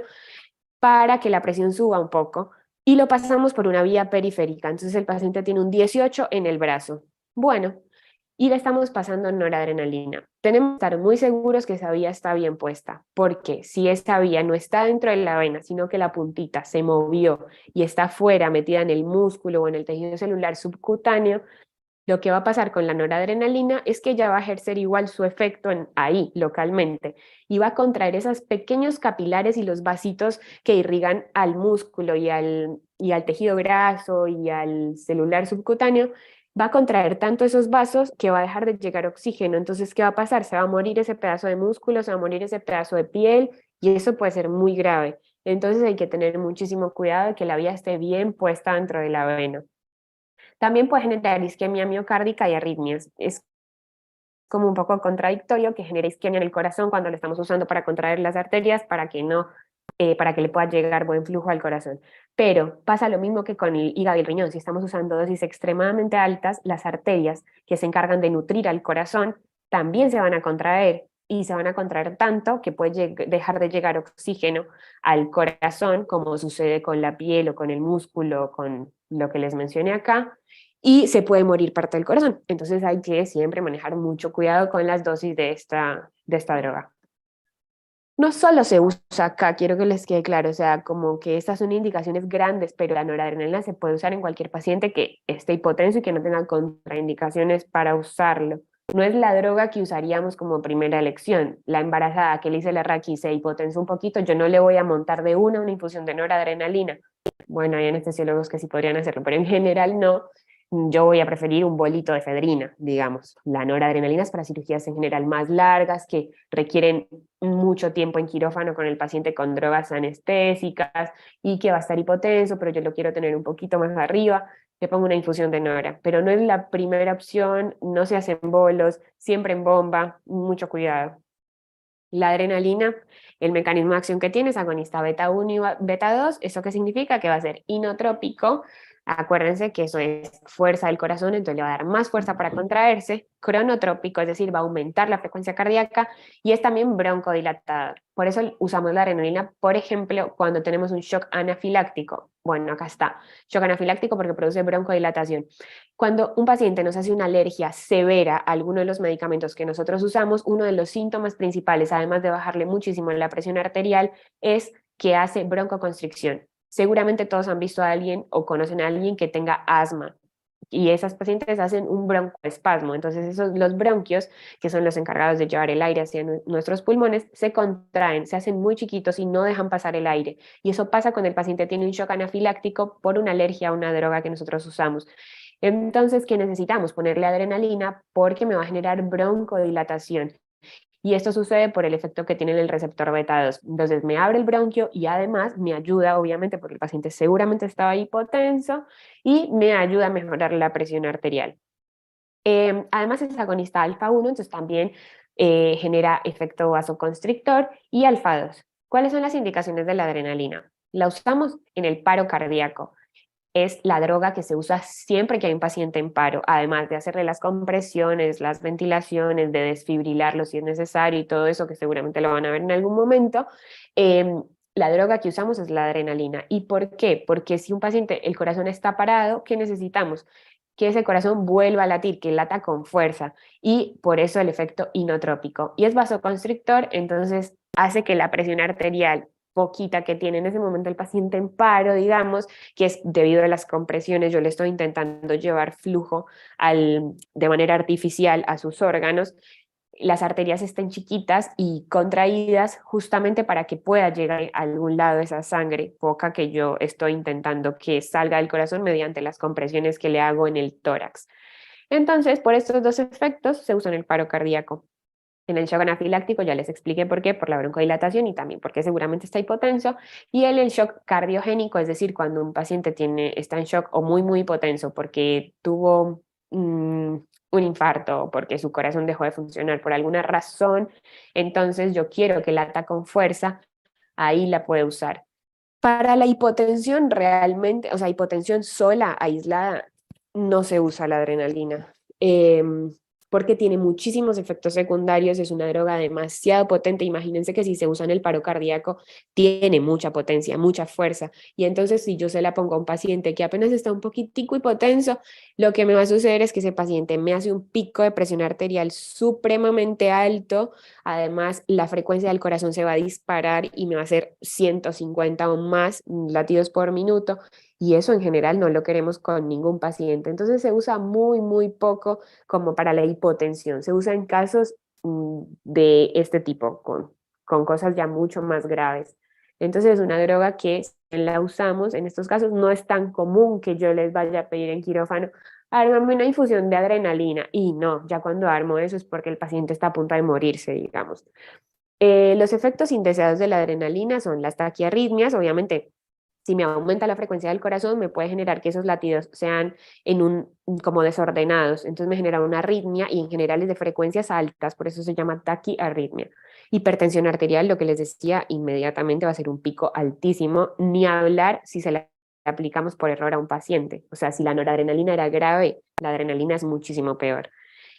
para que la presión suba un poco y lo pasamos por una vía periférica. Entonces el paciente tiene un 18 en el brazo. Bueno, y le estamos pasando noradrenalina. Tenemos que estar muy seguros que esa vía está bien puesta, porque si esa vía no está dentro de la vena, sino que la puntita se movió y está fuera, metida en el músculo o en el tejido celular subcutáneo, lo que va a pasar con la noradrenalina es que ya va a ejercer igual su efecto ahí, localmente, y va a contraer esos pequeños capilares y los vasitos que irrigan al músculo y al tejido graso y al celular subcutáneo. Va a contraer tanto esos vasos que va a dejar de llegar oxígeno. Entonces, ¿qué va a pasar? Se va a morir ese pedazo de músculo, se va a morir ese pedazo de piel y eso puede ser muy grave. Entonces hay que tener muchísimo cuidado de que la vía esté bien puesta dentro de la vena. También puede generar isquemia miocárdica y arritmias. Es como un poco contradictorio que genere isquemia en el corazón cuando lo estamos usando para contraer las arterias para que no, para que le pueda llegar buen flujo al corazón. Pero pasa lo mismo que con el hígado y el riñón. Si estamos usando dosis extremadamente altas, las arterias que se encargan de nutrir al corazón también se van a contraer y se van a contraer tanto que puede dejar de llegar oxígeno al corazón, como sucede con la piel o con el músculo, con lo que les mencioné acá, y se puede morir parte del corazón. Entonces hay que siempre manejar mucho cuidado con las dosis de esta droga. No solo se usa acá, quiero que les quede claro, o sea, como que estas son indicaciones grandes, pero la noradrenalina se puede usar en cualquier paciente que esté hipotenso y que no tenga contraindicaciones para usarlo. No es la droga que usaríamos como primera elección. La embarazada que le hice la raqui se hipotensó un poquito, yo no le voy a montar de una infusión de noradrenalina. Bueno, hay anestesiólogos que sí podrían hacerlo, pero en general no. Yo voy a preferir un bolito de efedrina, digamos. La noradrenalina es para cirugías en general más largas, que requieren mucho tiempo en quirófano con el paciente con drogas anestésicas y que va a estar hipotenso, pero yo lo quiero tener un poquito más arriba, le pongo una infusión de nora. Pero no es la primera opción, no se hacen bolos, siempre en bomba, mucho cuidado. La adrenalina, el mecanismo de acción que tiene es agonista beta 1 y beta 2. ¿Eso qué significa? Que va a ser inotrópico. Acuérdense que eso es fuerza del corazón, entonces le va a dar más fuerza para contraerse. Cronotrópico, es decir, va a aumentar la frecuencia cardíaca y es también broncodilatador. Por eso usamos la adrenalina, por ejemplo, cuando tenemos un shock anafiláctico. Bueno, acá está, shock anafiláctico porque produce broncodilatación. Cuando un paciente nos hace una alergia severa a alguno de los medicamentos que nosotros usamos, uno de los síntomas principales, además de bajarle muchísimo la presión arterial, es que hace broncoconstricción. Seguramente todos han visto a alguien o conocen a alguien que tenga asma y esas pacientes hacen un broncoespasmo. Entonces esos, los bronquios, que son los encargados de llevar el aire hacia nuestros pulmones, se contraen, se hacen muy chiquitos y no dejan pasar el aire. Y eso pasa cuando el paciente tiene un shock anafiláctico por una alergia a una droga que nosotros usamos. Entonces, ¿qué necesitamos? Ponerle adrenalina porque me va a generar broncodilatación. Y esto sucede por el efecto que tiene en el receptor beta 2. Entonces me abre el bronquio y además me ayuda, obviamente, porque el paciente seguramente estaba hipotenso, y me ayuda a mejorar la presión arterial. Además es agonista alfa 1, entonces también genera efecto vasoconstrictor, y alfa 2. ¿Cuáles son las indicaciones de la adrenalina? La usamos en el paro cardíaco. Es la droga que se usa siempre que hay un paciente en paro, además de hacerle las compresiones, las ventilaciones, de desfibrilarlo si es necesario y todo eso que seguramente lo van a ver en algún momento. La droga que usamos es la adrenalina. ¿Y por qué? Porque si un paciente, el corazón está parado, ¿qué necesitamos? Que ese corazón vuelva a latir, que lata con fuerza, y por eso el efecto inotrópico. Y es vasoconstrictor, entonces hace que la presión arterial poquita que tiene en ese momento el paciente en paro, digamos, que es debido a las compresiones, yo le estoy intentando llevar flujo de manera artificial a sus órganos, las arterias estén chiquitas y contraídas justamente para que pueda llegar a algún lado esa sangre poca que yo estoy intentando que salga del corazón mediante las compresiones que le hago en el tórax. Entonces, por estos dos efectos se usa en el paro cardíaco. En el shock anafiláctico ya les expliqué por qué, por la broncodilatación y también porque seguramente está hipotenso. Y en el shock cardiogénico, es decir, cuando un paciente está en shock o muy, muy hipotenso porque tuvo un infarto o porque su corazón dejó de funcionar por alguna razón, entonces yo quiero que lata con fuerza, ahí la puedo usar. Para la hipotensión realmente, o sea, hipotensión sola, aislada, no se usa la adrenalina, porque tiene muchísimos efectos secundarios, es una droga demasiado potente. Imagínense que si se usa en el paro cardíaco, tiene mucha potencia, mucha fuerza, y entonces si yo se la pongo a un paciente que apenas está un poquitico hipotenso, lo que me va a suceder es que ese paciente me hace un pico de presión arterial supremamente alto. Además, la frecuencia del corazón se va a disparar y me va a hacer 150 o más latidos por minuto, y eso en general no lo queremos con ningún paciente. Entonces se usa muy, muy poco como para la hipotensión. Se usa en casos de este tipo, con cosas ya mucho más graves. Entonces es una droga que si la usamos en estos casos, no es tan común que yo les vaya a pedir en quirófano: ármame una infusión de adrenalina. Y no, ya cuando armo eso es porque el paciente está a punto de morirse, digamos. Los efectos indeseados de la adrenalina son las taquiarritmias. Obviamente, si me aumenta la frecuencia del corazón, me puede generar que esos latidos sean como desordenados. Entonces me genera una arritmia, y en general es de frecuencias altas, por eso se llama taquiarritmia. Hipertensión arterial, lo que les decía, inmediatamente va a ser un pico altísimo, ni hablar si se la aplicamos por error a un paciente. O sea, si la noradrenalina era grave, la adrenalina es muchísimo peor.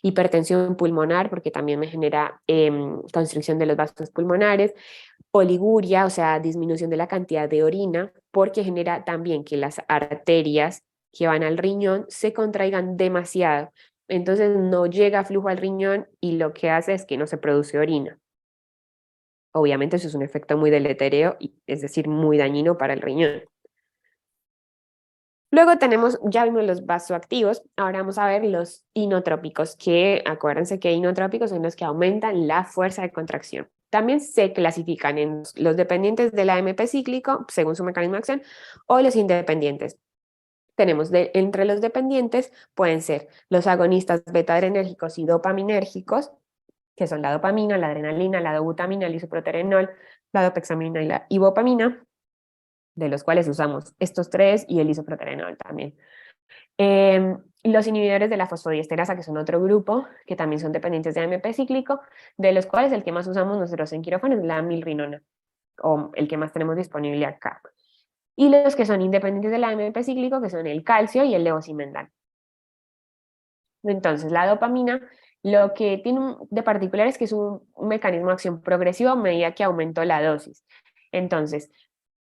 Hipertensión pulmonar, porque también me genera constricción de los vasos pulmonares. Oliguria, o sea, disminución de la cantidad de orina, porque genera también que las arterias que van al riñón se contraigan demasiado. Entonces no llega flujo al riñón y lo que hace es que no se produce orina. Obviamente eso es un efecto muy deletereo, es decir, muy dañino para el riñón. Luego tenemos, ya vimos los vasoactivos, ahora vamos a ver los inotrópicos, que acuérdense que inotrópicos son los que aumentan la fuerza de contracción. También se clasifican en los dependientes del AMP cíclico, según su mecanismo de acción, o los independientes. Tenemos entre los dependientes pueden ser los agonistas beta-adrenérgicos y dopaminérgicos, que son la dopamina, la adrenalina, la dobutamina, el isoproterenol, la dopexamina y la ibopamina, de los cuales usamos estos tres y el isoproterenol también. Los inhibidores de la fosfodiesterasa, que son otro grupo, que también son dependientes de AMP cíclico, de los cuales el que más usamos nosotros en quirófano es la milrinona, o el que más tenemos disponible acá. Y los que son independientes del AMP cíclico, que son el calcio y el levosimendan. Entonces, la dopamina, lo que tiene de particular es que es un mecanismo de acción progresivo a medida que aumentó la dosis. Entonces,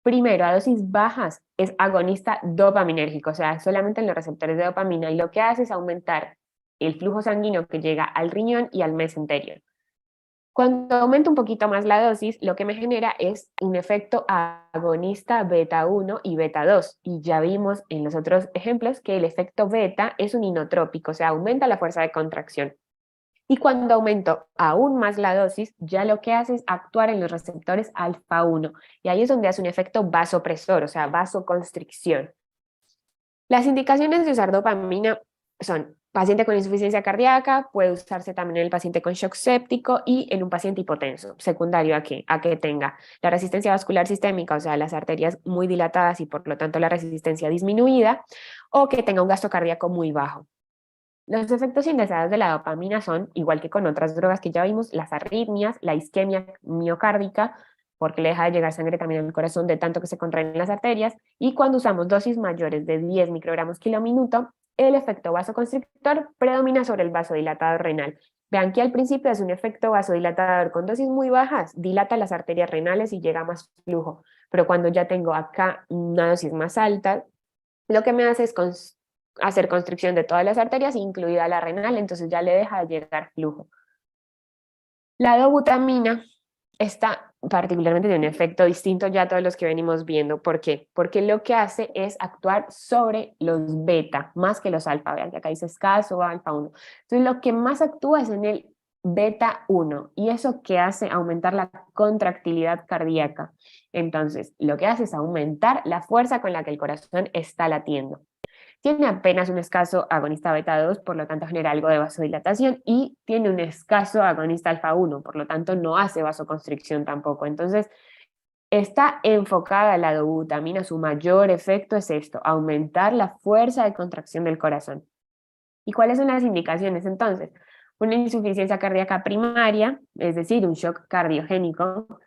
primero, a dosis bajas es agonista dopaminérgico, o sea, solamente en los receptores de dopamina, y lo que hace es aumentar el flujo sanguíneo que llega al riñón y al mesenterio. Cuando aumenta un poquito más la dosis, lo que me genera es un efecto agonista beta 1 y beta 2. Y ya vimos en los otros ejemplos que el efecto beta es un inotrópico, o sea, aumenta la fuerza de contracción. Y cuando aumento aún más la dosis, ya lo que hace es actuar en los receptores alfa 1. Y ahí es donde hace un efecto vasopresor, o sea, vasoconstricción. Las indicaciones de usar dopamina son paciente con insuficiencia cardíaca, puede usarse también en el paciente con shock séptico y en un paciente hipotenso, secundario a que tenga la resistencia vascular sistémica, o sea, las arterias muy dilatadas y por lo tanto la resistencia disminuida, o que tenga un gasto cardíaco muy bajo. Los efectos indeseados de la dopamina son, igual que con otras drogas que ya vimos, las arritmias, la isquemia miocárdica, porque le deja de llegar sangre también al corazón de tanto que se contraen las arterias, y cuando usamos dosis mayores de 10 microgramos kilo minuto, el efecto vasoconstrictor predomina sobre el vasodilatador renal. Vean que al principio es un efecto vasodilatador con dosis muy bajas, dilata las arterias renales y llega más flujo, pero cuando ya tengo acá una dosis más alta, lo que me hace es hacer constricción de todas las arterias, incluida la renal, entonces ya le deja de llegar flujo. La dobutamina está particularmente de un efecto distinto ya a todos los que venimos viendo. ¿Por qué? Porque lo que hace es actuar sobre los beta, más que los alfa. Vean que acá dice escaso alfa 1. Entonces lo que más actúa es en el beta 1 y eso que hace aumentar la contractilidad cardíaca. Entonces lo que hace es aumentar la fuerza con la que el corazón está latiendo. Tiene apenas un escaso agonista beta 2, por lo tanto genera algo de vasodilatación, y tiene un escaso agonista alfa 1, por lo tanto no hace vasoconstricción tampoco. Entonces, está enfocada la dobutamina, su mayor efecto es esto, aumentar la fuerza de contracción del corazón. ¿Y cuáles son las indicaciones entonces? Una insuficiencia cardíaca primaria, es decir, un shock cardiogénico.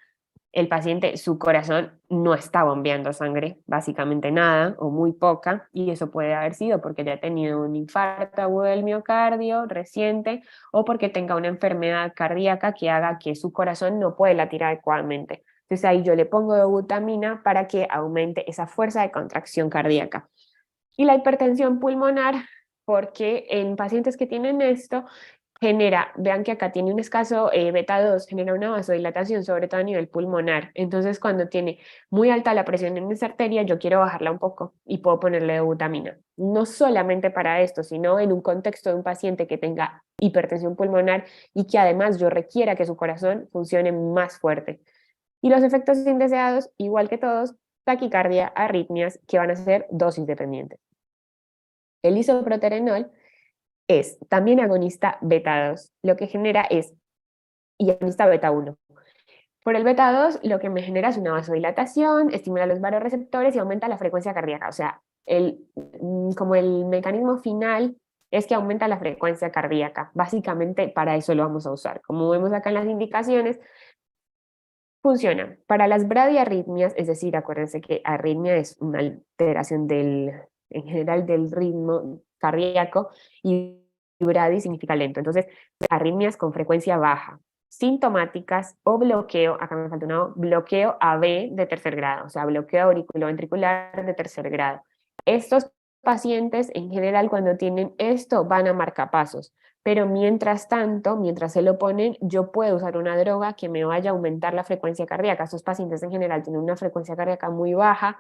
El paciente, su corazón no está bombeando sangre, básicamente nada o muy poca, y eso puede haber sido porque ya ha tenido un infarto agudo del miocardio reciente o porque tenga una enfermedad cardíaca que haga que su corazón no puede latir adecuadamente. Entonces ahí yo le pongo dobutamina para que aumente esa fuerza de contracción cardíaca. Y la hipertensión pulmonar, porque en pacientes que tienen esto, genera, vean que acá tiene un escaso beta 2, genera una vasodilatación, sobre todo a nivel pulmonar. Entonces, cuando tiene muy alta la presión en esa arteria, yo quiero bajarla un poco y puedo ponerle dobutamina. No solamente para esto, sino en un contexto de un paciente que tenga hipertensión pulmonar y que además yo requiera que su corazón funcione más fuerte. Y los efectos indeseados, igual que todos, taquicardia, arritmias, que van a ser dosis dependientes. El isoproterenol es también agonista beta 2. Lo que genera es, y agonista beta 1. Por el beta 2 lo que me genera es una vasodilatación, estimula los vasoreceptores y aumenta la frecuencia cardíaca. O sea, como el mecanismo final es que aumenta la frecuencia cardíaca. Básicamente para eso lo vamos a usar. Como vemos acá en las indicaciones, funciona para las bradiarritmias, es decir, acuérdense que arritmia es una alteración en general del ritmo cardíaco, y bradi significa lento. Entonces, arritmias con frecuencia baja, sintomáticas o bloqueo, acá me falta una O, bloqueo AB de tercer grado, o sea, bloqueo auriculoventricular de tercer grado. Estos pacientes, en general, cuando tienen esto, van a marcapasos. Pero mientras tanto, mientras se lo ponen, yo puedo usar una droga que me vaya a aumentar la frecuencia cardíaca. Estos pacientes en general tienen una frecuencia cardíaca muy baja,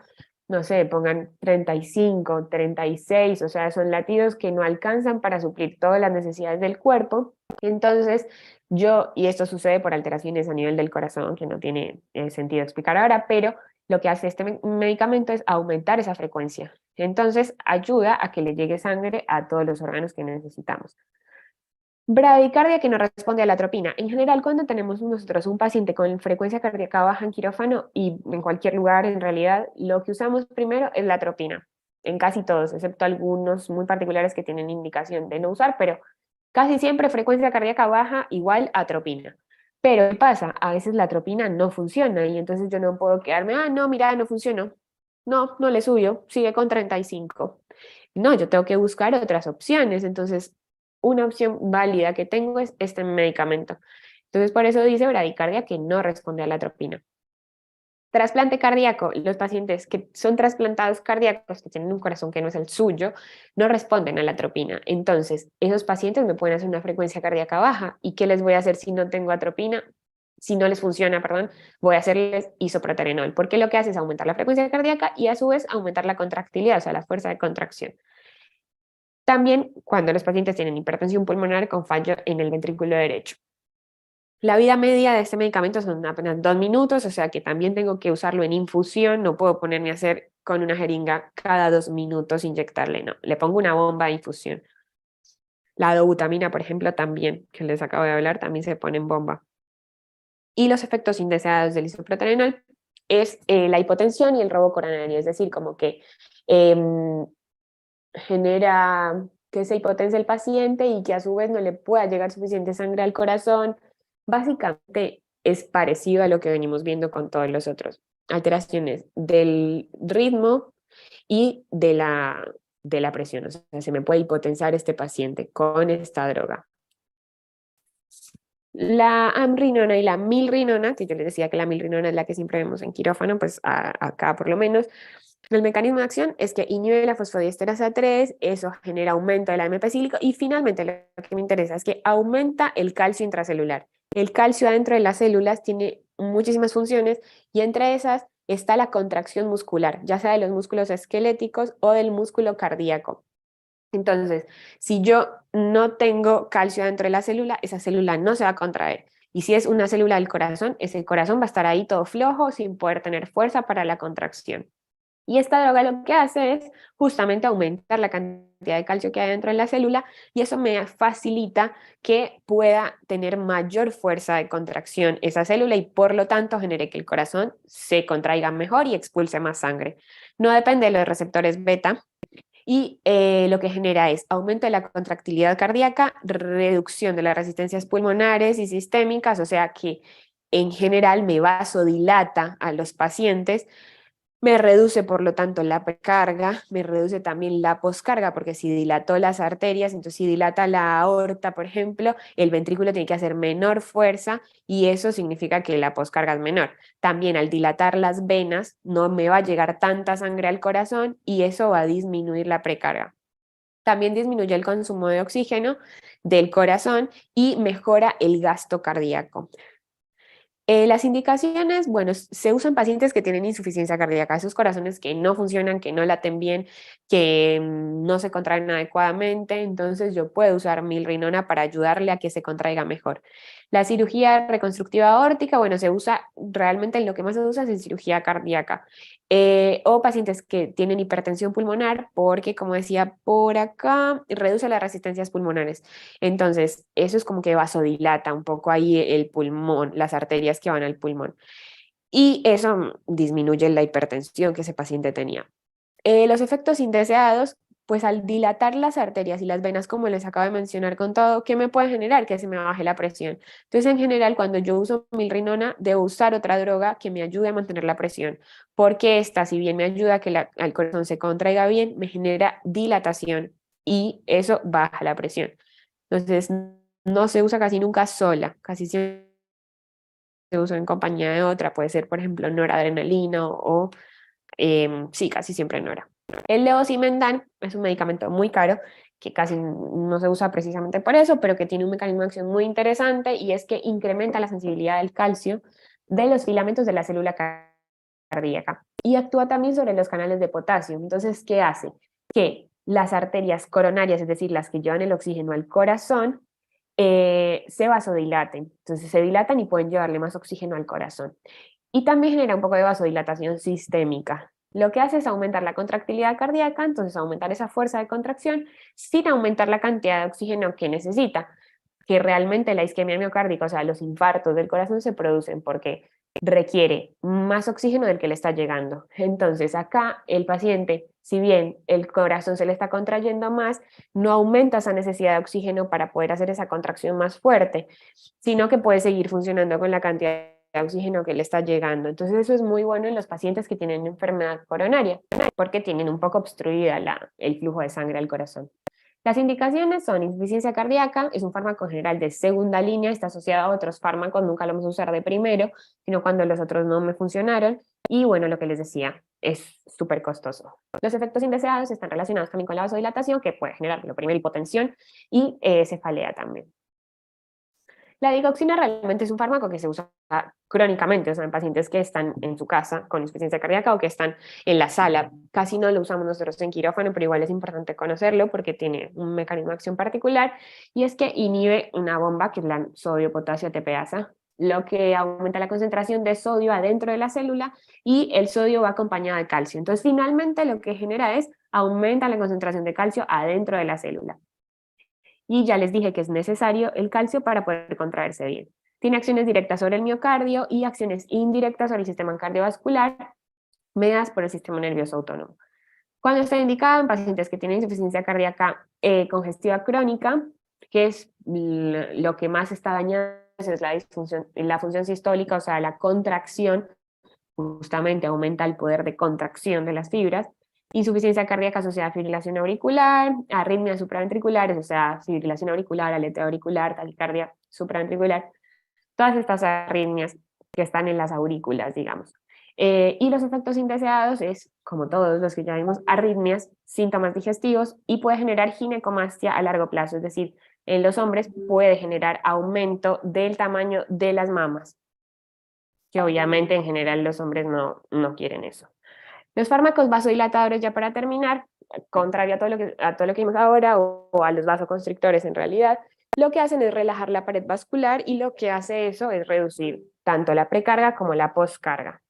no sé, pongan 35, 36, o sea, son latidos que no alcanzan para suplir todas las necesidades del cuerpo. Entonces, y esto sucede por alteraciones a nivel del corazón, que no tiene sentido explicar ahora, pero lo que hace este medicamento es aumentar esa frecuencia. Entonces, ayuda a que le llegue sangre a todos los órganos que necesitamos. Bradicardia que no responde a la atropina. En general, cuando tenemos nosotros un paciente con frecuencia cardíaca baja en quirófano y en cualquier lugar, en realidad, lo que usamos primero es la atropina. En casi todos, excepto algunos muy particulares que tienen indicación de no usar, pero casi siempre frecuencia cardíaca baja igual atropina. Pero ¿qué pasa? A veces la atropina no funciona y entonces yo no puedo quedarme, no, mira, no funcionó. No, no le subió, sigue con 35. No, yo tengo que buscar otras opciones. Entonces, una opción válida que tengo es este medicamento. Entonces, por eso dice bradicardia que no responde a la atropina. Trasplante cardíaco. Los pacientes que son trasplantados cardíacos, que tienen un corazón que no es el suyo, no responden a la atropina. Entonces, esos pacientes me pueden hacer una frecuencia cardíaca baja. ¿Y qué les voy a hacer si no tengo atropina? Si no les funciona, perdón, voy a hacerles isoproterenol, porque lo que hace es aumentar la frecuencia cardíaca y a su vez aumentar la contractilidad, o sea, la fuerza de contracción. También cuando los pacientes tienen hipertensión pulmonar con fallo en el ventrículo derecho. La vida media de este medicamento son apenas 2 minutos, o sea que también tengo que usarlo en infusión, no puedo ponerme a hacer con una jeringa cada 2 minutos inyectarle, no, le pongo una bomba de infusión. La dobutamina, por ejemplo, también, que les acabo de hablar, también se pone en bomba. Y los efectos indeseados del isoproterenol es la hipotensión y el robo coronario, es decir, como que em, genera que se hipotense el paciente y que a su vez no le pueda llegar suficiente sangre al corazón. Básicamente es parecido a lo que venimos viendo con todos los otros. Alteraciones del ritmo y de la presión. O sea, se me puede hipotensar este paciente con esta droga. La amrinona y la milrinona, que yo les decía que la milrinona es la que siempre vemos en quirófano, pues acá por lo menos, el mecanismo de acción es que inhibe la fosfodiesterasa 3, eso genera aumento del AMP cíclico y finalmente lo que me interesa es que aumenta el calcio intracelular. El calcio adentro de las células tiene muchísimas funciones y entre esas está la contracción muscular, ya sea de los músculos esqueléticos o del músculo cardíaco. Entonces, si yo no tengo calcio dentro de la célula, esa célula no se va a contraer. Y si es una célula del corazón, ese corazón va a estar ahí todo flojo, sin poder tener fuerza para la contracción. Y esta droga lo que hace es justamente aumentar la cantidad de calcio que hay dentro de la célula y eso me facilita que pueda tener mayor fuerza de contracción esa célula y por lo tanto genere que el corazón se contraiga mejor y expulse más sangre. No depende de los receptores beta, y lo que genera es aumento de la contractilidad cardíaca, reducción de las resistencias pulmonares y sistémicas, o sea que en general me vasodilata a los pacientes, me reduce por lo tanto la precarga, me reduce también la poscarga, porque si dilató las arterias, entonces si dilata la aorta, por ejemplo, el ventrículo tiene que hacer menor fuerza y eso significa que la poscarga es menor. También al dilatar las venas no me va a llegar tanta sangre al corazón y eso va a disminuir la precarga. También disminuye el consumo de oxígeno del corazón y mejora el gasto cardíaco. Las indicaciones, bueno, se usan pacientes que tienen insuficiencia cardíaca, esos corazones que no funcionan, que no laten bien, que no se contraen adecuadamente, entonces yo puedo usar milrinona para ayudarle a que se contraiga mejor. La cirugía reconstructiva aórtica, bueno, se usa realmente lo que más se usa es en cirugía cardíaca o pacientes que tienen hipertensión pulmonar porque, como decía por acá, reduce las resistencias pulmonares. Entonces, eso es como que vasodilata un poco ahí el pulmón, las arterias que van al pulmón. Y eso disminuye la hipertensión que ese paciente tenía. Los efectos indeseados, pues al dilatar las arterias y las venas, como les acabo de mencionar con todo, ¿qué me puede generar? Que se me baje la presión. Entonces, en general, cuando yo uso milrinona, debo usar otra droga que me ayude a mantener la presión, porque esta, si bien me ayuda a que el corazón se contraiga bien, me genera dilatación y eso baja la presión. Entonces, no se usa casi nunca sola, casi siempre se usa en compañía de otra, puede ser, por ejemplo, noradrenalina o sí, casi siempre nora. El levosimendan es un medicamento muy caro que casi no se usa precisamente por eso, pero que tiene un mecanismo de acción muy interesante y es que incrementa la sensibilidad del calcio de los filamentos de la célula cardíaca. y actúa también sobre los canales de potasio. Entonces, ¿qué hace? Que las arterias coronarias, es decir, las que llevan el oxígeno al corazón, se vasodilaten. Entonces se dilatan y pueden llevarle más oxígeno al corazón. Y también genera un poco de vasodilatación sistémica. Lo que hace es aumentar la contractilidad cardíaca, entonces aumentar esa fuerza de contracción sin aumentar la cantidad de oxígeno que necesita, que realmente la isquemia miocárdica, o sea, los infartos del corazón se producen porque requiere más oxígeno del que le está llegando. Entonces acá el paciente, si bien el corazón se le está contrayendo más, no aumenta esa necesidad de oxígeno para poder hacer esa contracción más fuerte, sino que puede seguir funcionando con la cantidad de oxígeno que le está llegando. Entonces eso es muy bueno en los pacientes que tienen enfermedad coronaria, porque tienen un poco obstruida el flujo de sangre al corazón. Las indicaciones son insuficiencia cardíaca, es un fármaco general de segunda línea, está asociado a otros fármacos, nunca lo vamos a usar de primero, sino cuando los otros no me funcionaron. Y bueno, lo que les decía, es súper costoso. Los efectos indeseados están relacionados también con la vasodilatación, que puede generar lo primero hipotensión y cefalea también. La digoxina realmente es un fármaco que se usa crónicamente, o sea, en pacientes que están en su casa con insuficiencia cardíaca o que están en la sala. Casi no lo usamos nosotros en quirófano, pero igual es importante conocerlo porque tiene un mecanismo de acción particular y es que inhibe una bomba que es la sodio-potasio ATPasa, lo que aumenta la concentración de sodio adentro de la célula y el sodio va acompañado de calcio. Entonces, finalmente lo que genera es aumenta la concentración de calcio adentro de la célula. Y ya les dije que es necesario el calcio para poder contraerse bien. Tiene acciones directas sobre el miocardio y acciones indirectas sobre el sistema cardiovascular, mediadas por el sistema nervioso autónomo. Cuando está indicado en pacientes que tienen insuficiencia cardíaca congestiva crónica, que es lo que más está dañado, es la función sistólica, o sea, la contracción, justamente aumenta el poder de contracción de las fibras, insuficiencia cardíaca asociada a fibrilación auricular, arritmias supraventriculares, o sea, fibrilación auricular, aleteo auricular, taquicardia supraventricular, todas estas arritmias que están en las aurículas, digamos. Y los efectos indeseados es, como todos los que ya vimos, arritmias, síntomas digestivos y puede generar ginecomastia a largo plazo, es decir, en los hombres puede generar aumento del tamaño de las mamas, que obviamente en general los hombres no quieren eso. Los fármacos vasodilatadores, ya para terminar, contrario a todo lo que vimos ahora o a los vasoconstrictores en realidad, lo que hacen es relajar la pared vascular y lo que hace eso es reducir tanto la precarga como la poscarga.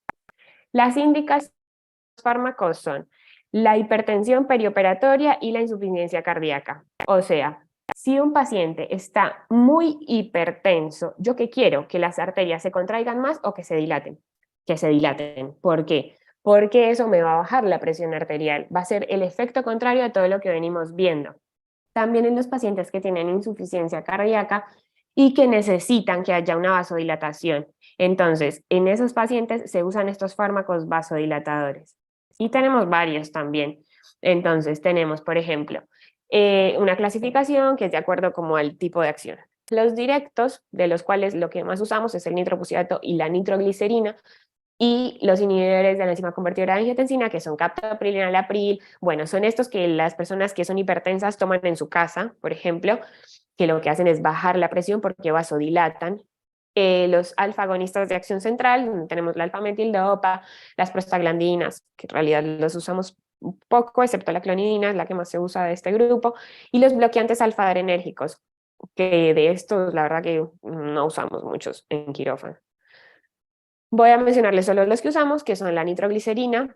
Las indicaciones de los fármacos son la hipertensión perioperatoria y la insuficiencia cardíaca. O sea, si un paciente está muy hipertenso, ¿yo qué quiero? Que las arterias se contraigan más o que se dilaten. Que se dilaten. ¿Por qué? Porque eso me va a bajar la presión arterial. Va a ser el efecto contrario a todo lo que venimos viendo. También en los pacientes que tienen insuficiencia cardíaca y que necesitan que haya una vasodilatación. Entonces, en esos pacientes se usan estos fármacos vasodilatadores. Y tenemos varios también. Entonces, tenemos, por ejemplo, una clasificación que es de acuerdo como al tipo de acción. Los directos, de los cuales lo que más usamos es el nitroprusiato y la nitroglicerina, y los inhibidores de la enzima convertidora de angiotensina, que son captopril, enalapril, bueno, son estos que las personas que son hipertensas toman en su casa, por ejemplo, que lo que hacen es bajar la presión porque vasodilatan. Los alfa-agonistas de acción central, donde tenemos la alfa-metildopa, las prostaglandinas, que en realidad los usamos un poco, excepto la clonidina, es la que más se usa de este grupo, y los bloqueantes alfa-adrenérgicos, que de estos la verdad que no usamos muchos en quirófano. Voy a mencionarles solo los que usamos, que son la nitroglicerina.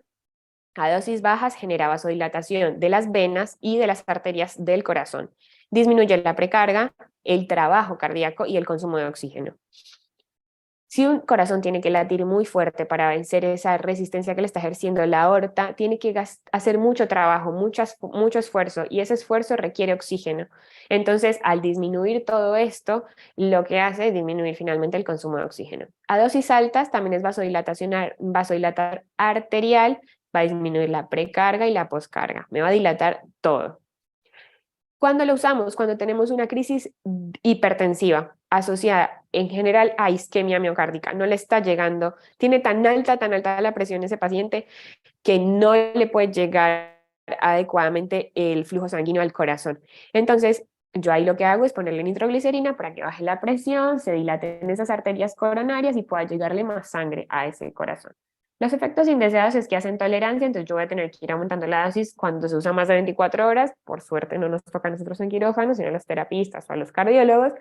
A dosis bajas genera vasodilatación de las venas y de las arterias del corazón. Disminuye la precarga, el trabajo cardíaco y el consumo de oxígeno. Si un corazón tiene que latir muy fuerte para vencer esa resistencia que le está ejerciendo la aorta, tiene que hacer mucho trabajo, mucho esfuerzo, y ese esfuerzo requiere oxígeno. Entonces, al disminuir todo esto, lo que hace es disminuir finalmente el consumo de oxígeno. A dosis altas también es vasodilatador arterial, va a disminuir la precarga y la poscarga, me va a dilatar todo. ¿Cuándo lo usamos? Cuando tenemos una crisis hipertensiva asociada en general a isquemia miocárdica. No le está llegando, tiene tan alta la presión ese paciente que no le puede llegar adecuadamente el flujo sanguíneo al corazón. Entonces, yo ahí lo que hago es ponerle nitroglicerina para que baje la presión, se dilaten esas arterias coronarias y pueda llegarle más sangre a ese corazón. Los efectos indeseados es que hacen tolerancia, entonces yo voy a tener que ir aumentando la dosis cuando se usa más de 24 horas. Por suerte no nos toca a nosotros en quirófano, sino a los terapistas o a los cardiólogos.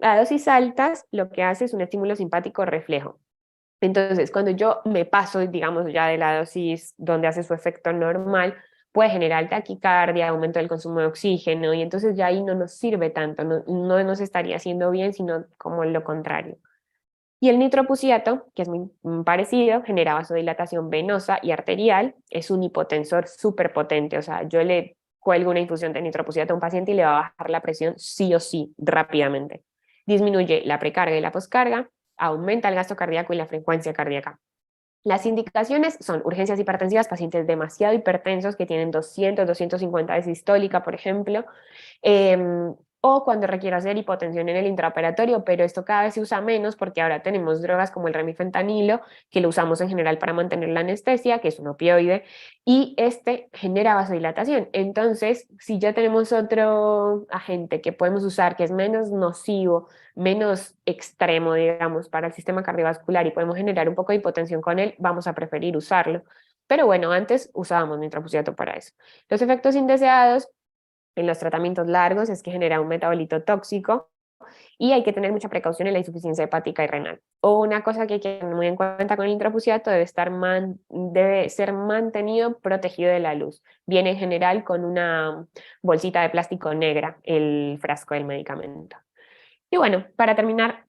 A dosis altas lo que hace es un estímulo simpático reflejo. Entonces, cuando yo me paso, digamos, ya de la dosis donde hace su efecto normal, puede generar taquicardia, aumento del consumo de oxígeno, y entonces ya ahí no nos sirve tanto, no nos estaría haciendo bien, sino como lo contrario. Y el nitropusiato, que es muy parecido, genera vasodilatación venosa y arterial, es un hipotensor súper potente, o sea, yo le cuelgo una infusión de nitropusiato a un paciente y le va a bajar la presión sí o sí, rápidamente. Disminuye la precarga y la poscarga, aumenta el gasto cardíaco y la frecuencia cardíaca. Las indicaciones son urgencias hipertensivas, pacientes demasiado hipertensos que tienen 200, 250 de sistólica, por ejemplo, o cuando requiero hacer hipotensión en el intraoperatorio, pero esto cada vez se usa menos porque ahora tenemos drogas como el remifentanilo, que lo usamos en general para mantener la anestesia, que es un opioide, y este genera vasodilatación. Entonces, si ya tenemos otro agente que podemos usar que es menos nocivo, menos extremo, digamos, para el sistema cardiovascular y podemos generar un poco de hipotensión con él, vamos a preferir usarlo. Pero bueno, antes usábamos nitrofusiato para eso. Los efectos indeseados en los tratamientos largos es que genera un metabolito tóxico y hay que tener mucha precaución en la insuficiencia hepática y renal. O una cosa que hay que tener muy en cuenta con el intrafusiato debe ser mantenido protegido de la luz. Viene en general con una bolsita de plástico negra el frasco del medicamento. Y bueno, para terminar,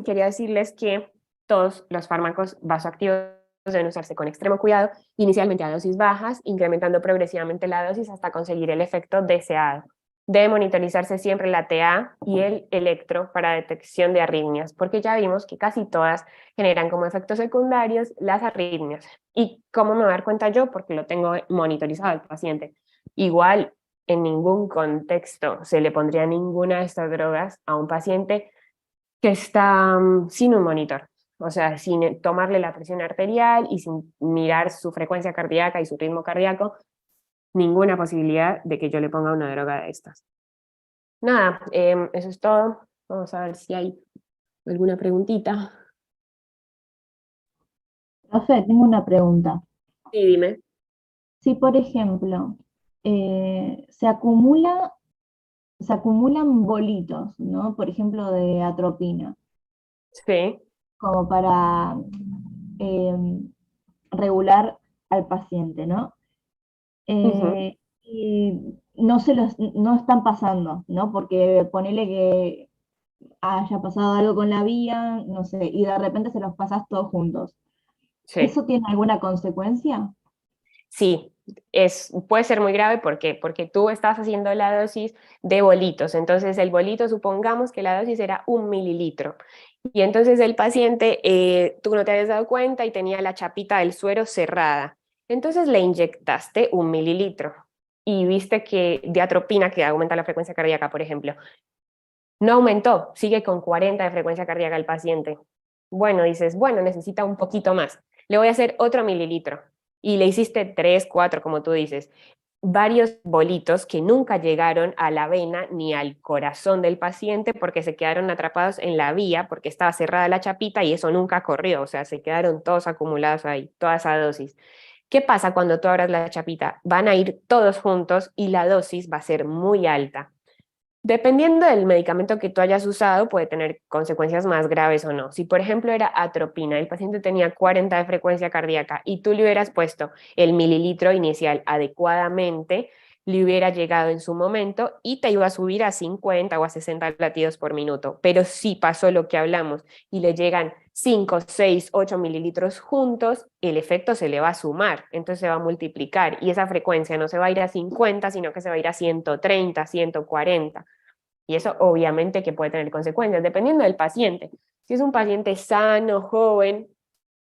quería decirles que todos los fármacos vasoactivos deben usarse con extremo cuidado, inicialmente a dosis bajas, incrementando progresivamente la dosis hasta conseguir el efecto deseado. Debe monitorizarse siempre la TA y el electro para detección de arritmias, porque ya vimos que casi todas generan como efectos secundarios las arritmias. ¿Y cómo me voy a dar cuenta yo? Porque lo tengo monitorizado al paciente. Igual, en ningún contexto se le pondría ninguna de estas drogas a un paciente que está sin un monitor, o sea, sin tomarle la presión arterial y sin mirar su frecuencia cardíaca y su ritmo cardíaco, ninguna posibilidad de que yo le ponga una droga de estas. Nada, eso es todo. Vamos a ver si hay alguna preguntita. Profe, tengo una pregunta. Sí, dime. Si, por ejemplo, se acumulan bolitos, ¿no? Por ejemplo, de atropina, Sí. como para eh, regular al paciente, ¿no? Ujú. Y no están pasando, ¿no? Porque ponele que haya pasado algo con la vía, no sé, y de repente se los pasas todos juntos. Sí. ¿Eso tiene alguna consecuencia? Sí, puede ser muy grave. ¿Por qué? Porque tú estás haciendo la dosis de bolitos. Entonces, el bolito, supongamos que la dosis era 1 mililitro. Y entonces el paciente, tú no te habías dado cuenta y tenía la chapita del suero cerrada. Entonces le inyectaste 1 mililitro y viste que de atropina, que aumenta la frecuencia cardíaca, por ejemplo, no aumentó, sigue con 40 de frecuencia cardíaca el paciente. Bueno, dices, bueno, necesita un poquito más. Le voy a hacer otro mililitro. Y le hiciste 3, 4, como tú dices, varios bolitos que nunca llegaron a la vena ni al corazón del paciente porque se quedaron atrapados en la vía, porque estaba cerrada la chapita y eso nunca corrió, o sea, se quedaron todos acumulados ahí, toda esa dosis. ¿Qué pasa cuando tú abras la chapita? Van a ir todos juntos y la dosis va a ser muy alta. Dependiendo del medicamento que tú hayas usado, puede tener consecuencias más graves o no. Si, por ejemplo, era atropina, el paciente tenía 40 de frecuencia cardíaca y tú le hubieras puesto el mililitro inicial adecuadamente, le hubiera llegado en su momento y te iba a subir a 50 o a 60 latidos por minuto. Pero si pasó lo que hablamos y le llegan 5, 6, 8 mililitros juntos, el efecto se le va a sumar, entonces se va a multiplicar y esa frecuencia no se va a ir a 50, sino que se va a ir a 130, 140. Y eso obviamente que puede tener consecuencias, dependiendo del paciente. Si es un paciente sano, joven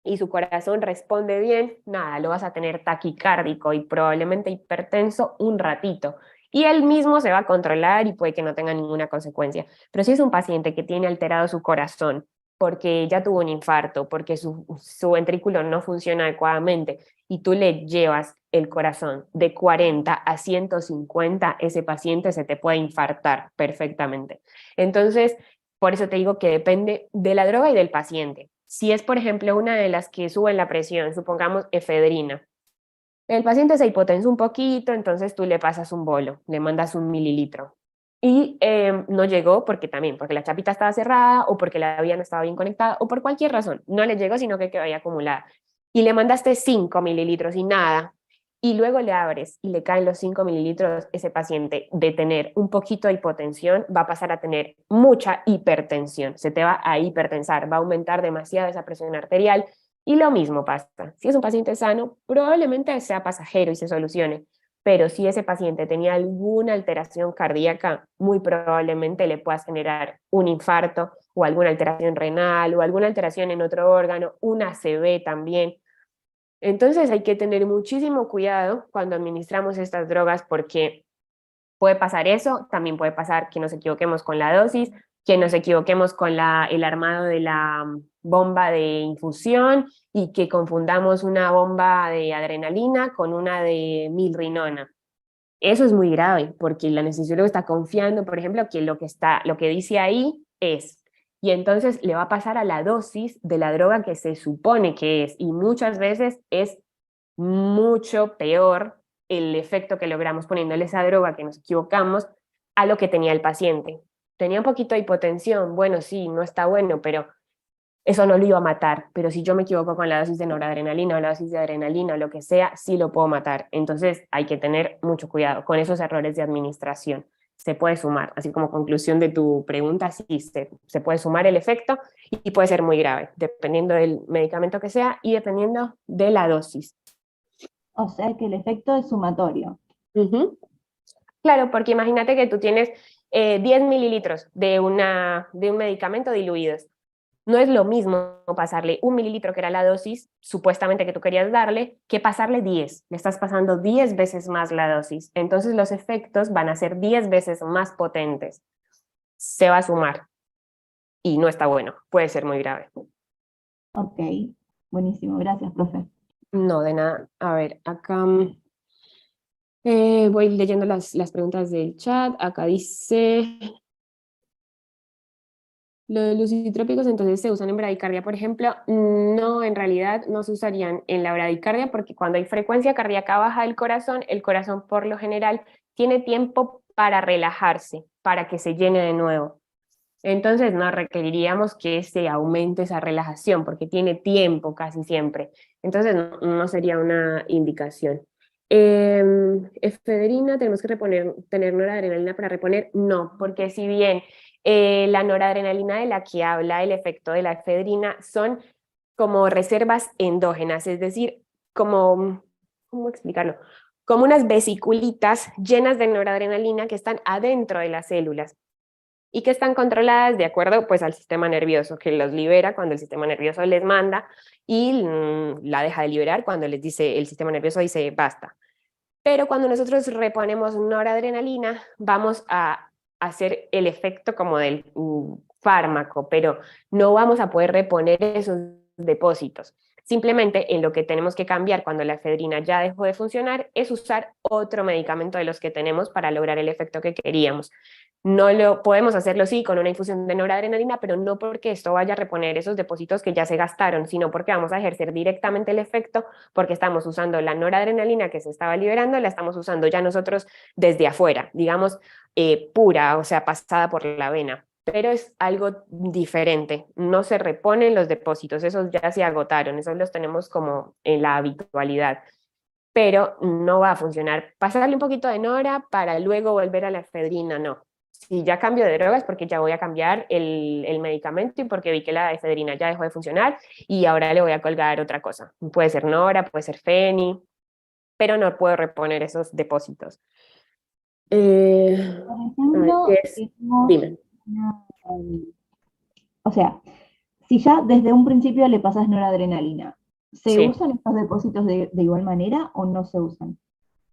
y su corazón responde bien, nada, lo vas a tener taquicárdico y probablemente hipertenso un ratito. Y él mismo se va a controlar y puede que no tenga ninguna consecuencia. Pero si es un paciente que tiene alterado su corazón porque ya tuvo un infarto, porque su ventrículo no funciona adecuadamente, y tú le llevas el corazón de 40 a 150, ese paciente se te puede infartar perfectamente. Entonces, por eso te digo que depende de la droga y del paciente. Si es, por ejemplo, una de las que sube la presión, supongamos efedrina, el paciente se hipotensa un poquito, entonces tú le pasas un bolo, le mandas 1 mililitro. Y no llegó porque la chapita estaba cerrada o porque la vía no estaba bien conectada o por cualquier razón. No le llegó, sino que quedó ahí acumulada. Y le mandaste 5 mililitros y nada. Y luego le abres y le caen los 5 mililitros, ese paciente de tener un poquito de hipotensión va a pasar a tener mucha hipertensión. Se te va a hipertensar, va a aumentar demasiado esa presión arterial. Y lo mismo pasa. Si es un paciente sano, probablemente sea pasajero y se solucione. Pero si ese paciente tenía alguna alteración cardíaca, muy probablemente le puedas generar un infarto o alguna alteración renal o alguna alteración en otro órgano, una ACV también. Entonces hay que tener muchísimo cuidado cuando administramos estas drogas porque puede pasar eso, también puede pasar que nos equivoquemos con la dosis, que nos equivoquemos con el armado de la bomba de infusión y que confundamos una bomba de adrenalina con una de milrinona. Eso es muy grave porque el anestesiólogo está confiando, por ejemplo, que lo que dice ahí es, y entonces le va a pasar a la dosis de la droga que se supone que es, y muchas veces es mucho peor el efecto que logramos poniéndole esa droga que nos equivocamos a lo que tenía el paciente. Tenía un poquito de hipotensión, bueno, sí, no está bueno, pero eso no lo iba a matar, pero si yo me equivoco con la dosis de noradrenalina o la dosis de adrenalina o lo que sea, sí lo puedo matar. Entonces hay que tener mucho cuidado con esos errores de administración. Se puede sumar, así como conclusión de tu pregunta, sí, se puede sumar el efecto y puede ser muy grave, dependiendo del medicamento que sea y dependiendo de la dosis. O sea que el efecto es sumatorio. Ujú. Claro, porque imagínate que tú tienes 10 mililitros de un medicamento diluidos. No es lo mismo pasarle 1 mililitro, que era la dosis supuestamente que tú querías darle, que pasarle 10. Le estás pasando 10 veces más la dosis. Entonces los efectos van a ser 10 veces más potentes. Se va a sumar y no está bueno. Puede ser muy grave. Ok, buenísimo, gracias, profe. No, de nada. A ver, acá voy leyendo las preguntas del chat. Acá dice, los lucitrópicos entonces se usan en bradicardia, por ejemplo. No, en realidad no se usarían en la bradicardia porque cuando hay frecuencia cardíaca baja del corazón, el corazón por lo general tiene tiempo para relajarse, para que se llene de nuevo. Entonces no requeriríamos que se aumente esa relajación porque tiene tiempo casi siempre. Entonces no sería una indicación. Efedrina, tenemos que tener noradrenalina para reponer. No, porque si bien la noradrenalina de la que habla el efecto de la efedrina son como reservas endógenas, es decir, como, ¿cómo explicarlo? Como unas vesiculitas llenas de noradrenalina que están adentro de las células y que están controladas de acuerdo pues al sistema nervioso, que los libera cuando el sistema nervioso les manda y la deja de liberar cuando les dice, el sistema nervioso dice basta. Pero cuando nosotros reponemos noradrenalina, vamos a hacer el efecto como del fármaco, pero no vamos a poder reponer esos depósitos. Simplemente en lo que tenemos que cambiar cuando la efedrina ya dejó de funcionar es usar otro medicamento de los que tenemos para lograr el efecto que queríamos. No lo podemos hacerlo sí con una infusión de noradrenalina, pero no porque esto vaya a reponer esos depósitos que ya se gastaron, sino porque vamos a ejercer directamente el efecto porque estamos usando la noradrenalina que se estaba liberando, la estamos usando ya nosotros desde afuera, digamos, pura, o sea, pasada por la vena. Pero es algo diferente, no se reponen los depósitos, esos ya se agotaron, esos los tenemos como en la habitualidad, pero no va a funcionar. Pasarle un poquito de nora para luego volver a la efedrina, no. Si ya cambio de drogas, porque ya voy a cambiar el medicamento y porque vi que la efedrina ya dejó de funcionar y ahora le voy a colgar otra cosa. Puede ser nora, puede ser feni, pero no puedo reponer esos depósitos. Por A ver, ¿qué ejemplo, es? tenemos Dime. o sea, si ya desde un principio le pasas noradrenalina, ¿se Sí. usan estos depósitos de igual manera o no se usan?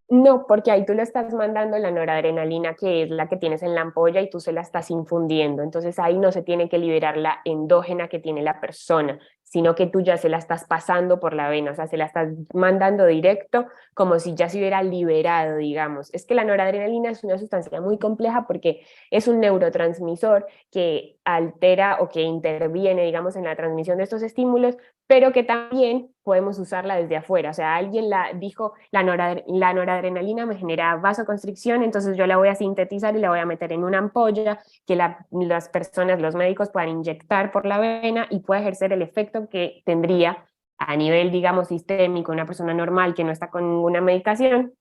No, porque ahí tú le estás mandando la noradrenalina, que es la que tienes en la ampolla, y tú se la estás infundiendo. Entonces ahí no se tiene que liberar la endógena que tiene la persona, sino que tú ya se la estás pasando por la vena, o sea, se la estás mandando directo como si ya se hubiera liberado, digamos. Es que la noradrenalina es una sustancia muy compleja porque es un neurotransmisor que altera o que interviene, digamos, en la transmisión de estos estímulos, pero que también podemos usarla desde afuera. O sea, alguien la dijo, la noradrenalina me genera vasoconstricción, entonces yo la voy a sintetizar y la voy a meter en una ampolla que las personas, los médicos puedan inyectar por la vena y pueda ejercer el efecto que tendría a nivel, digamos, sistémico, una persona normal que no está con ninguna medicación,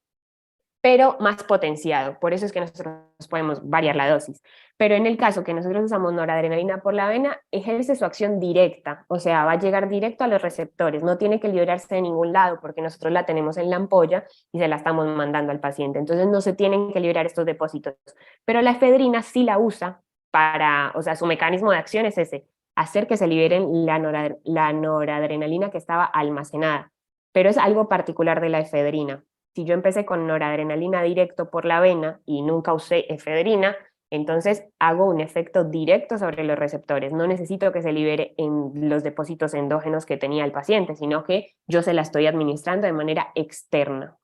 pero más potenciado. Por eso es que nosotros podemos variar la dosis. Pero en el caso que nosotros usamos noradrenalina por la vena, ejerce su acción directa, o sea, va a llegar directo a los receptores, no tiene que liberarse de ningún lado porque nosotros la tenemos en la ampolla y se la estamos mandando al paciente. Entonces no se tienen que liberar estos depósitos. Pero la efedrina sí la usa para, o sea, su mecanismo de acción es ese, hacer que se liberen la noradrenalina que estaba almacenada. Pero es algo particular de la efedrina. Si yo empecé con noradrenalina directo por la vena y nunca usé efedrina, entonces hago un efecto directo sobre los receptores. No necesito que se libere en los depósitos endógenos que tenía el paciente, sino que yo se la estoy administrando de manera externa.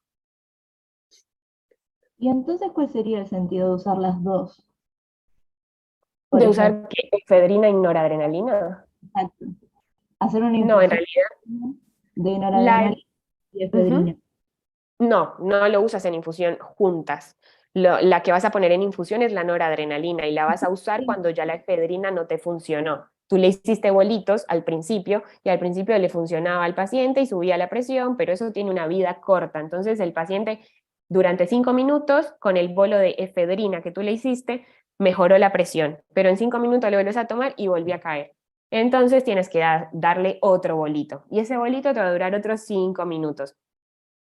¿Y entonces cuál sería el sentido de usar las dos? Por ¿De ejemplo, usar efedrina y noradrenalina? exacto, hacer una No, en infusión realidad, de la, noradrenalina y efedrina. uh-huh. No lo usas en infusión juntas. La que vas a poner en infusión es la noradrenalina y la vas a usar Sí, cuando ya la efedrina no te funcionó. Tú le hiciste bolitos al principio y al principio le funcionaba al paciente y subía la presión, pero eso tiene una vida corta. Entonces el paciente durante 5 minutos con el bolo de efedrina que tú le hiciste mejoró la presión, pero en 5 minutos le vuelves a tomar y volvió a caer. Entonces tienes que darle otro bolito y ese bolito te va a durar otros 5 minutos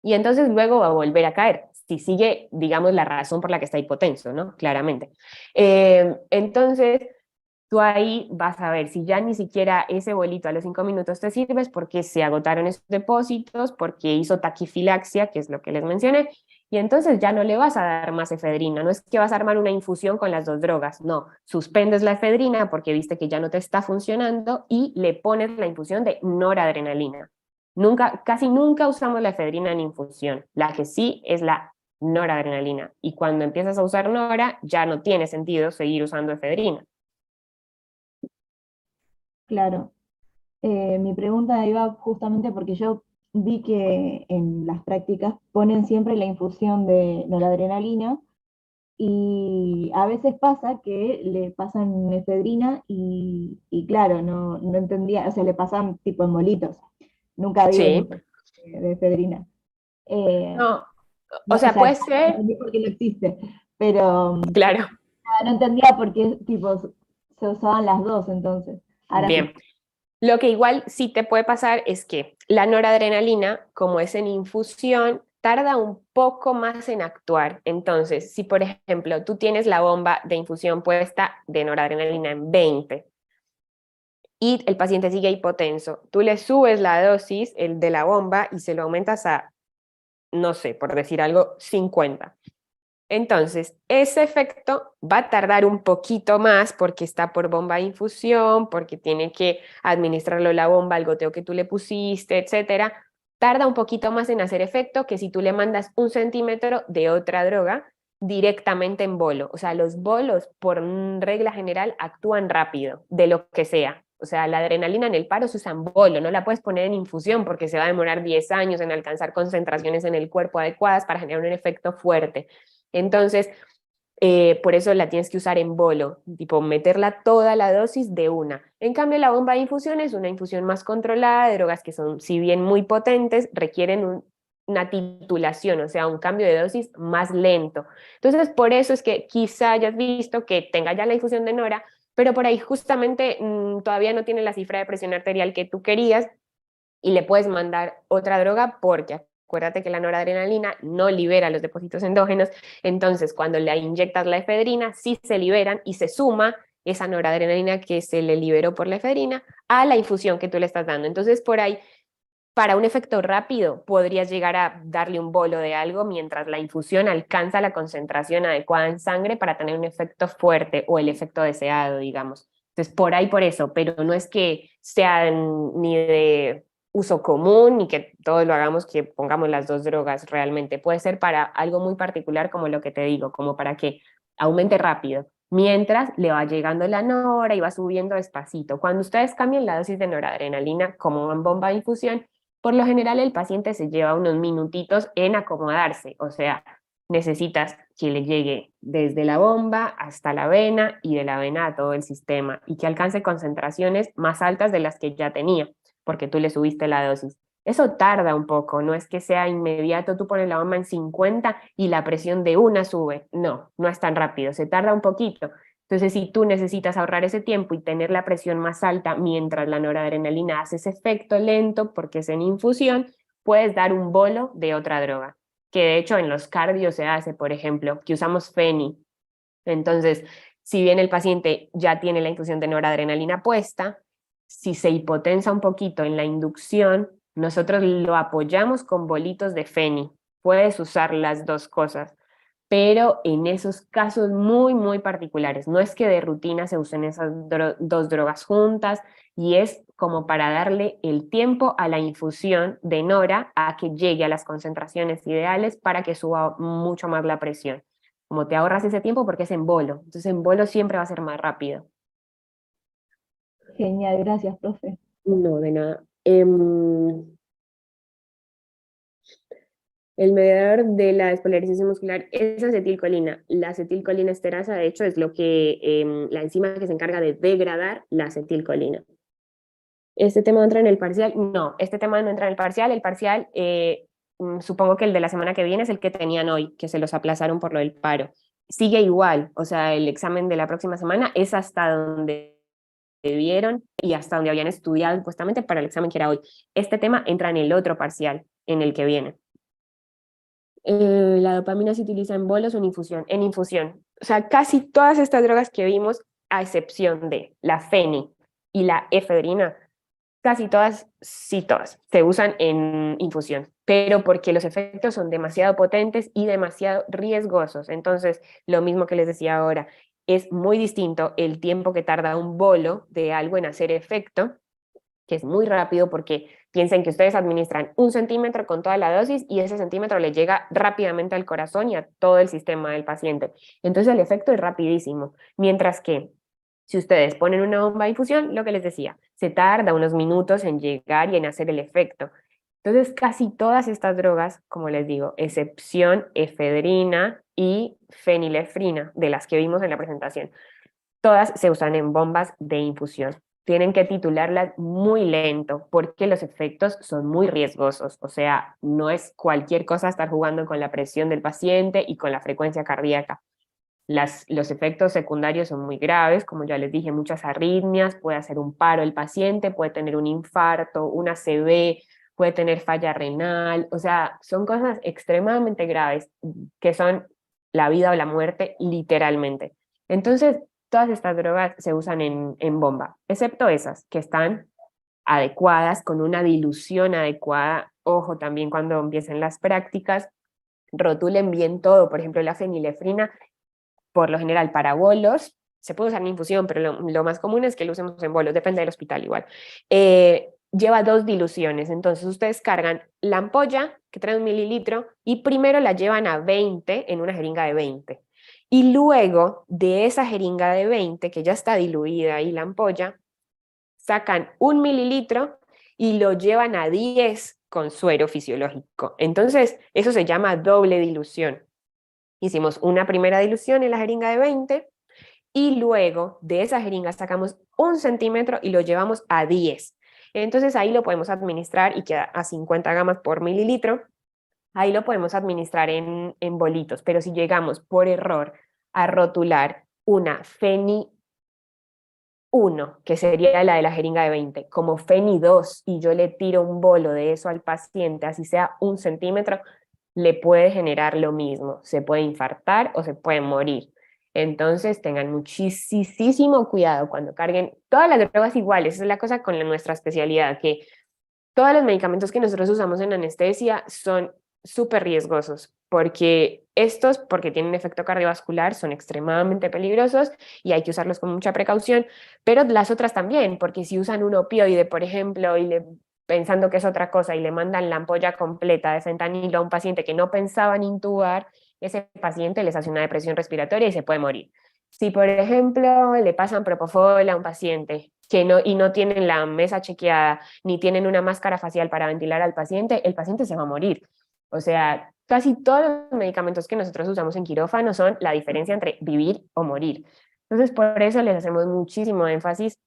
y entonces luego va a volver a caer, si sigue, digamos, la razón por la que está hipotenso, ¿no? Claramente. Entonces, tú ahí vas a ver si ya ni siquiera ese bolito a los 5 minutos te sirve, porque se agotaron esos depósitos, porque hizo taquifilaxia, que es lo que les mencioné, y entonces ya no le vas a dar más efedrina. No es que vas a armar una infusión con las dos drogas, no. Suspendes la efedrina porque viste que ya no te está funcionando y le pones la infusión de noradrenalina. Nunca, casi nunca usamos la efedrina en infusión. La que sí es la noradrenalina. Y cuando empiezas a usar nora, ya no tiene sentido seguir usando efedrina. claro. Mi pregunta iba justamente porque yo vi que en las prácticas ponen siempre la infusión de noradrenalina y a veces pasa que le pasan efedrina y claro, no entendía, o sea, le pasan tipo en bolitos. Nunca vi una Sí. infusión de efedrina. Eh, No, o no, o sea, sea, puede ser, entendí por qué no existe, pero claro, no entendía por qué tipo, se usaban las dos entonces. Ahora sí. bien. Lo que igual sí te puede pasar es que la noradrenalina, como es en infusión, tarda un poco más en actuar. Entonces, si por ejemplo tú tienes la bomba de infusión puesta de noradrenalina en 20 y el paciente sigue hipotenso, tú le subes la dosis el de la bomba y se lo aumentas a, no sé, por decir algo, 50. Entonces, ese efecto va a tardar un poquito más porque está por bomba de infusión, porque tiene que administrarlo la bomba, el goteo que tú le pusiste, etcétera. Tarda un poquito más en hacer efecto que si tú le mandas 1 centímetro de otra droga directamente en bolo. O sea, los bolos, por regla general, actúan rápido, de lo que sea. O sea, la adrenalina en el paro se usa en bolo, no la puedes poner en infusión porque se va a demorar 10 años en alcanzar concentraciones en el cuerpo adecuadas para generar un efecto fuerte. Entonces, por eso la tienes que usar en bolo, tipo meterla toda la dosis de una. En cambio, la bomba de infusión es una infusión más controlada de drogas que son, si bien muy potentes, requieren una titulación, o sea, un cambio de dosis más lento. Entonces, por eso es que quizá hayas visto que tenga ya la infusión de Nora, pero por ahí justamente todavía no tiene la cifra de presión arterial que tú querías y le puedes mandar otra droga porque acuérdate que la noradrenalina no libera los depósitos endógenos, entonces cuando le inyectas la efedrina sí se liberan y se suma esa noradrenalina que se le liberó por la efedrina a la infusión que tú le estás dando. Entonces por ahí, para un efecto rápido, podrías llegar a darle un bolo de algo mientras la infusión alcanza la concentración adecuada en sangre para tener un efecto fuerte o el efecto deseado, digamos. Entonces, por eso, pero no es que sean ni de uso común ni que todos lo hagamos, que pongamos las dos drogas realmente. Puede ser para algo muy particular, como lo que te digo, como para que aumente rápido, mientras le va llegando la nora y va subiendo despacito. Cuando ustedes cambian la dosis de noradrenalina como en bomba de infusión, por lo general el paciente se lleva unos minutitos en acomodarse, o sea, necesitas que le llegue desde la bomba hasta la vena y de la vena a todo el sistema y que alcance concentraciones más altas de las que ya tenía, porque tú le subiste la dosis. Eso tarda un poco, no es que sea inmediato, tú pones la bomba en 50 y la presión de una sube. No, no es tan rápido, se tarda un poquito. Entonces, si tú necesitas ahorrar ese tiempo y tener la presión más alta mientras la noradrenalina hace ese efecto lento, porque es en infusión, puedes dar un bolo de otra droga, que de hecho en los cardios se hace, por ejemplo, que usamos feni. Entonces, si bien el paciente ya tiene la infusión de noradrenalina puesta, si se hipotensa un poquito en la inducción, nosotros lo apoyamos con bolitos de feni. Puedes usar las dos cosas, pero en esos casos muy, muy particulares. No es que de rutina se usen esas dos drogas juntas, y es como para darle el tiempo a la infusión de nora a que llegue a las concentraciones ideales para que suba mucho más la presión. Como te ahorras ese tiempo porque es en bolo, entonces en bolo siempre va a ser más rápido. Genial, gracias, profe. No, de nada. El mediador de la despolarización muscular es acetilcolina. La acetilcolina esterasa, de hecho, es lo que la enzima que se encarga de degradar la acetilcolina. ¿Este tema entra en el parcial? No, este tema no entra en el parcial. El parcial, supongo que el de la semana que viene es el que tenían hoy, que se los aplazaron por lo del paro. Sigue igual, o sea, el examen de la próxima semana es hasta donde vieron y hasta donde habían estudiado supuestamente para el examen que era hoy. Este tema entra en el otro parcial, en el que viene. La dopamina se utiliza en bolos o en infusión. En infusión. O sea, casi todas estas drogas que vimos, a excepción de la feni y la efedrina, casi todas, sí todas, se usan en infusión, pero porque los efectos son demasiado potentes y demasiado riesgosos. Entonces, lo mismo que les decía ahora, es muy distinto el tiempo que tarda un bolo de algo en hacer efecto, que es muy rápido porque piensen que ustedes administran 1 centímetro con toda la dosis y ese centímetro le llega rápidamente al corazón y a todo el sistema del paciente. Entonces el efecto es rapidísimo, mientras que si ustedes ponen una bomba de infusión, lo que les decía, se tarda unos minutos en llegar y en hacer el efecto. Entonces casi todas estas drogas, como les digo, excepción efedrina y fenilefrina, de las que vimos en la presentación, todas se usan en bombas de infusión. Tienen que titularlas muy lento porque los efectos son muy riesgosos. O sea, no es cualquier cosa estar jugando con la presión del paciente y con la frecuencia cardíaca. Los efectos secundarios son muy graves, como ya les dije, muchas arritmias, puede hacer un paro el paciente, puede tener un infarto, una ACV, puede tener falla renal, o sea, son cosas extremadamente graves que son la vida o la muerte literalmente. Entonces, todas estas drogas se usan en bomba, excepto esas que están adecuadas, con una dilución adecuada. Ojo también cuando empiecen las prácticas, rotulen bien todo, por ejemplo, la fenilefrina por lo general para bolos, se puede usar en infusión, pero lo más común es que lo usemos en bolos, depende del hospital igual. Lleva 2 diluciones, entonces ustedes cargan la ampolla, que trae 1 mililitro, y primero la llevan a 20 en una jeringa de 20. Y luego de esa jeringa de 20, que ya está diluida y la ampolla, sacan 1 mililitro y lo llevan a 10 con suero fisiológico. Entonces, eso se llama doble dilución. Hicimos una primera dilución en la jeringa de 20 y luego de esa jeringa sacamos 1 centímetro y lo llevamos a 10. Entonces ahí lo podemos administrar y queda a 50 gamas por mililitro. Ahí lo podemos administrar en bolitos, pero si llegamos por error a rotular una Feni 1, que sería la de la jeringa de 20, como Feni 2, y yo le tiro un bolo de eso al paciente, así sea 1 centímetro, le puede generar lo mismo, se puede infartar o se puede morir. Entonces tengan muchísimo cuidado cuando carguen todas las drogas iguales. Esa es la cosa con nuestra especialidad, que todos los medicamentos que nosotros usamos en anestesia son súper riesgosos, porque estos, porque tienen efecto cardiovascular, son extremadamente peligrosos y hay que usarlos con mucha precaución, pero las otras también, porque si usan un opioide, por ejemplo, pensando que es otra cosa y le mandan la ampolla completa de fentanilo a un paciente que no pensaban intubar, ese paciente les hace una depresión respiratoria y se puede morir. Si, por ejemplo, le pasan propofol a un paciente y no tienen la mesa chequeada, ni tienen una máscara facial para ventilar al paciente, el paciente se va a morir. O sea, casi todos los medicamentos que nosotros usamos en quirófano son la diferencia entre vivir o morir. Entonces, por eso les hacemos muchísimo énfasis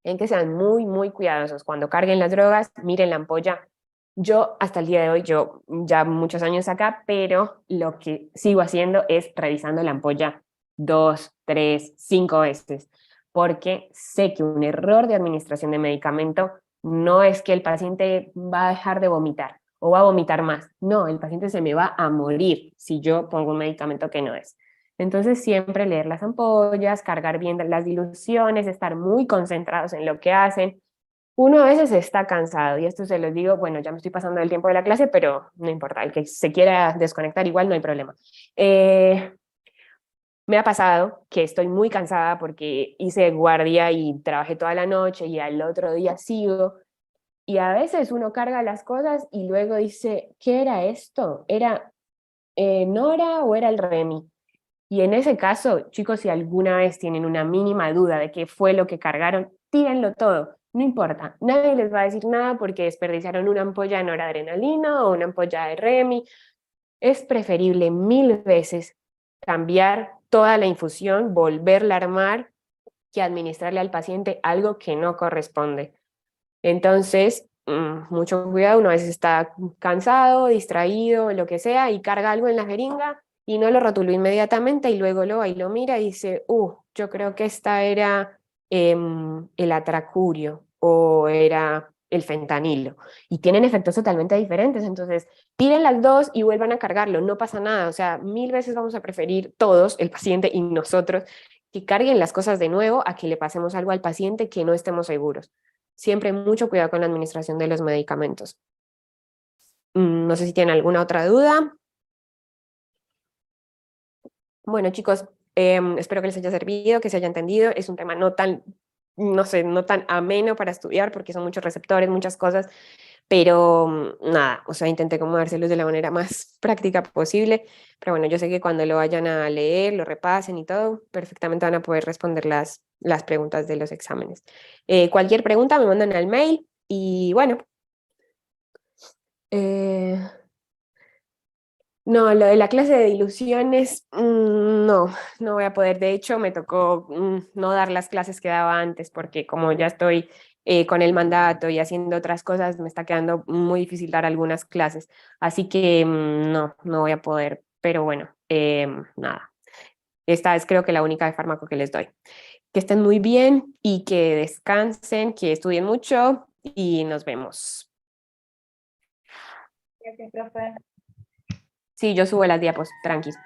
en que sean muy, muy cuidadosos. Cuando carguen las drogas, miren la ampolla. Yo, hasta el día de hoy, yo ya muchos años acá, pero lo que sigo haciendo es revisando la ampolla 2, 3, 5 veces, porque sé que un error de administración de medicamento no es que el paciente va a dejar de vomitar o va a vomitar más. No, el paciente se me va a morir si yo pongo un medicamento que no es. Entonces siempre leer las ampollas, cargar bien las diluciones, estar muy concentrados en lo que hacen. Uno a veces está cansado y esto se los digo, bueno, ya me estoy pasando el tiempo de la clase, pero no importa, el que se quiera desconectar igual no hay problema. Me ha pasado que estoy muy cansada porque hice guardia y trabajé toda la noche y al otro día sigo. Y a veces uno carga las cosas y luego dice, ¿qué era esto? ¿Era Nora o era el Remy? Y en ese caso, chicos, si alguna vez tienen una mínima duda de qué fue lo que cargaron, tírenlo todo. No importa, nadie les va a decir nada porque desperdiciaron una ampolla de noradrenalina o una ampolla de Remy. Es preferible 1000 veces cambiar toda la infusión, volverla a armar, que administrarle al paciente algo que no corresponde. Entonces, mucho cuidado, uno a veces está cansado, distraído, lo que sea, y carga algo en la jeringa y no lo rotuló inmediatamente y luego lo va y lo mira y dice, yo creo que esta era el atracurio o era el fentanilo. Y tienen efectos totalmente diferentes, entonces tiren las dos y vuelvan a cargarlo, no pasa nada, o sea, 1000 veces vamos a preferir todos, el paciente y nosotros, que carguen las cosas de nuevo a que le pasemos algo al paciente que no estemos seguros. Siempre mucho cuidado con la administración de los medicamentos. No sé si tienen alguna otra duda. Bueno, chicos, espero que les haya servido, que se haya entendido. Es un tema no tan, no sé, no tan ameno para estudiar porque son muchos receptores, muchas cosas, pero nada, o sea, intenté como dárselos de la manera más práctica posible. Pero bueno, yo sé que cuando lo vayan a leer, lo repasen y todo, perfectamente van a poder responder las preguntas de los exámenes. Cualquier pregunta me mandan al mail y bueno. Eh, no, lo de la clase de ilusiones, no, no voy a poder. De hecho, me tocó no dar las clases que daba antes porque como ya estoy con el mandato y haciendo otras cosas, me está quedando muy difícil dar algunas clases. Así que no, no voy a poder. Pero bueno, nada. Esta es creo que la única de fármaco que les doy. Que estén muy bien y que descansen, que estudien mucho y nos vemos. Gracias, profe. Sí, yo subo las diapos, tranquis.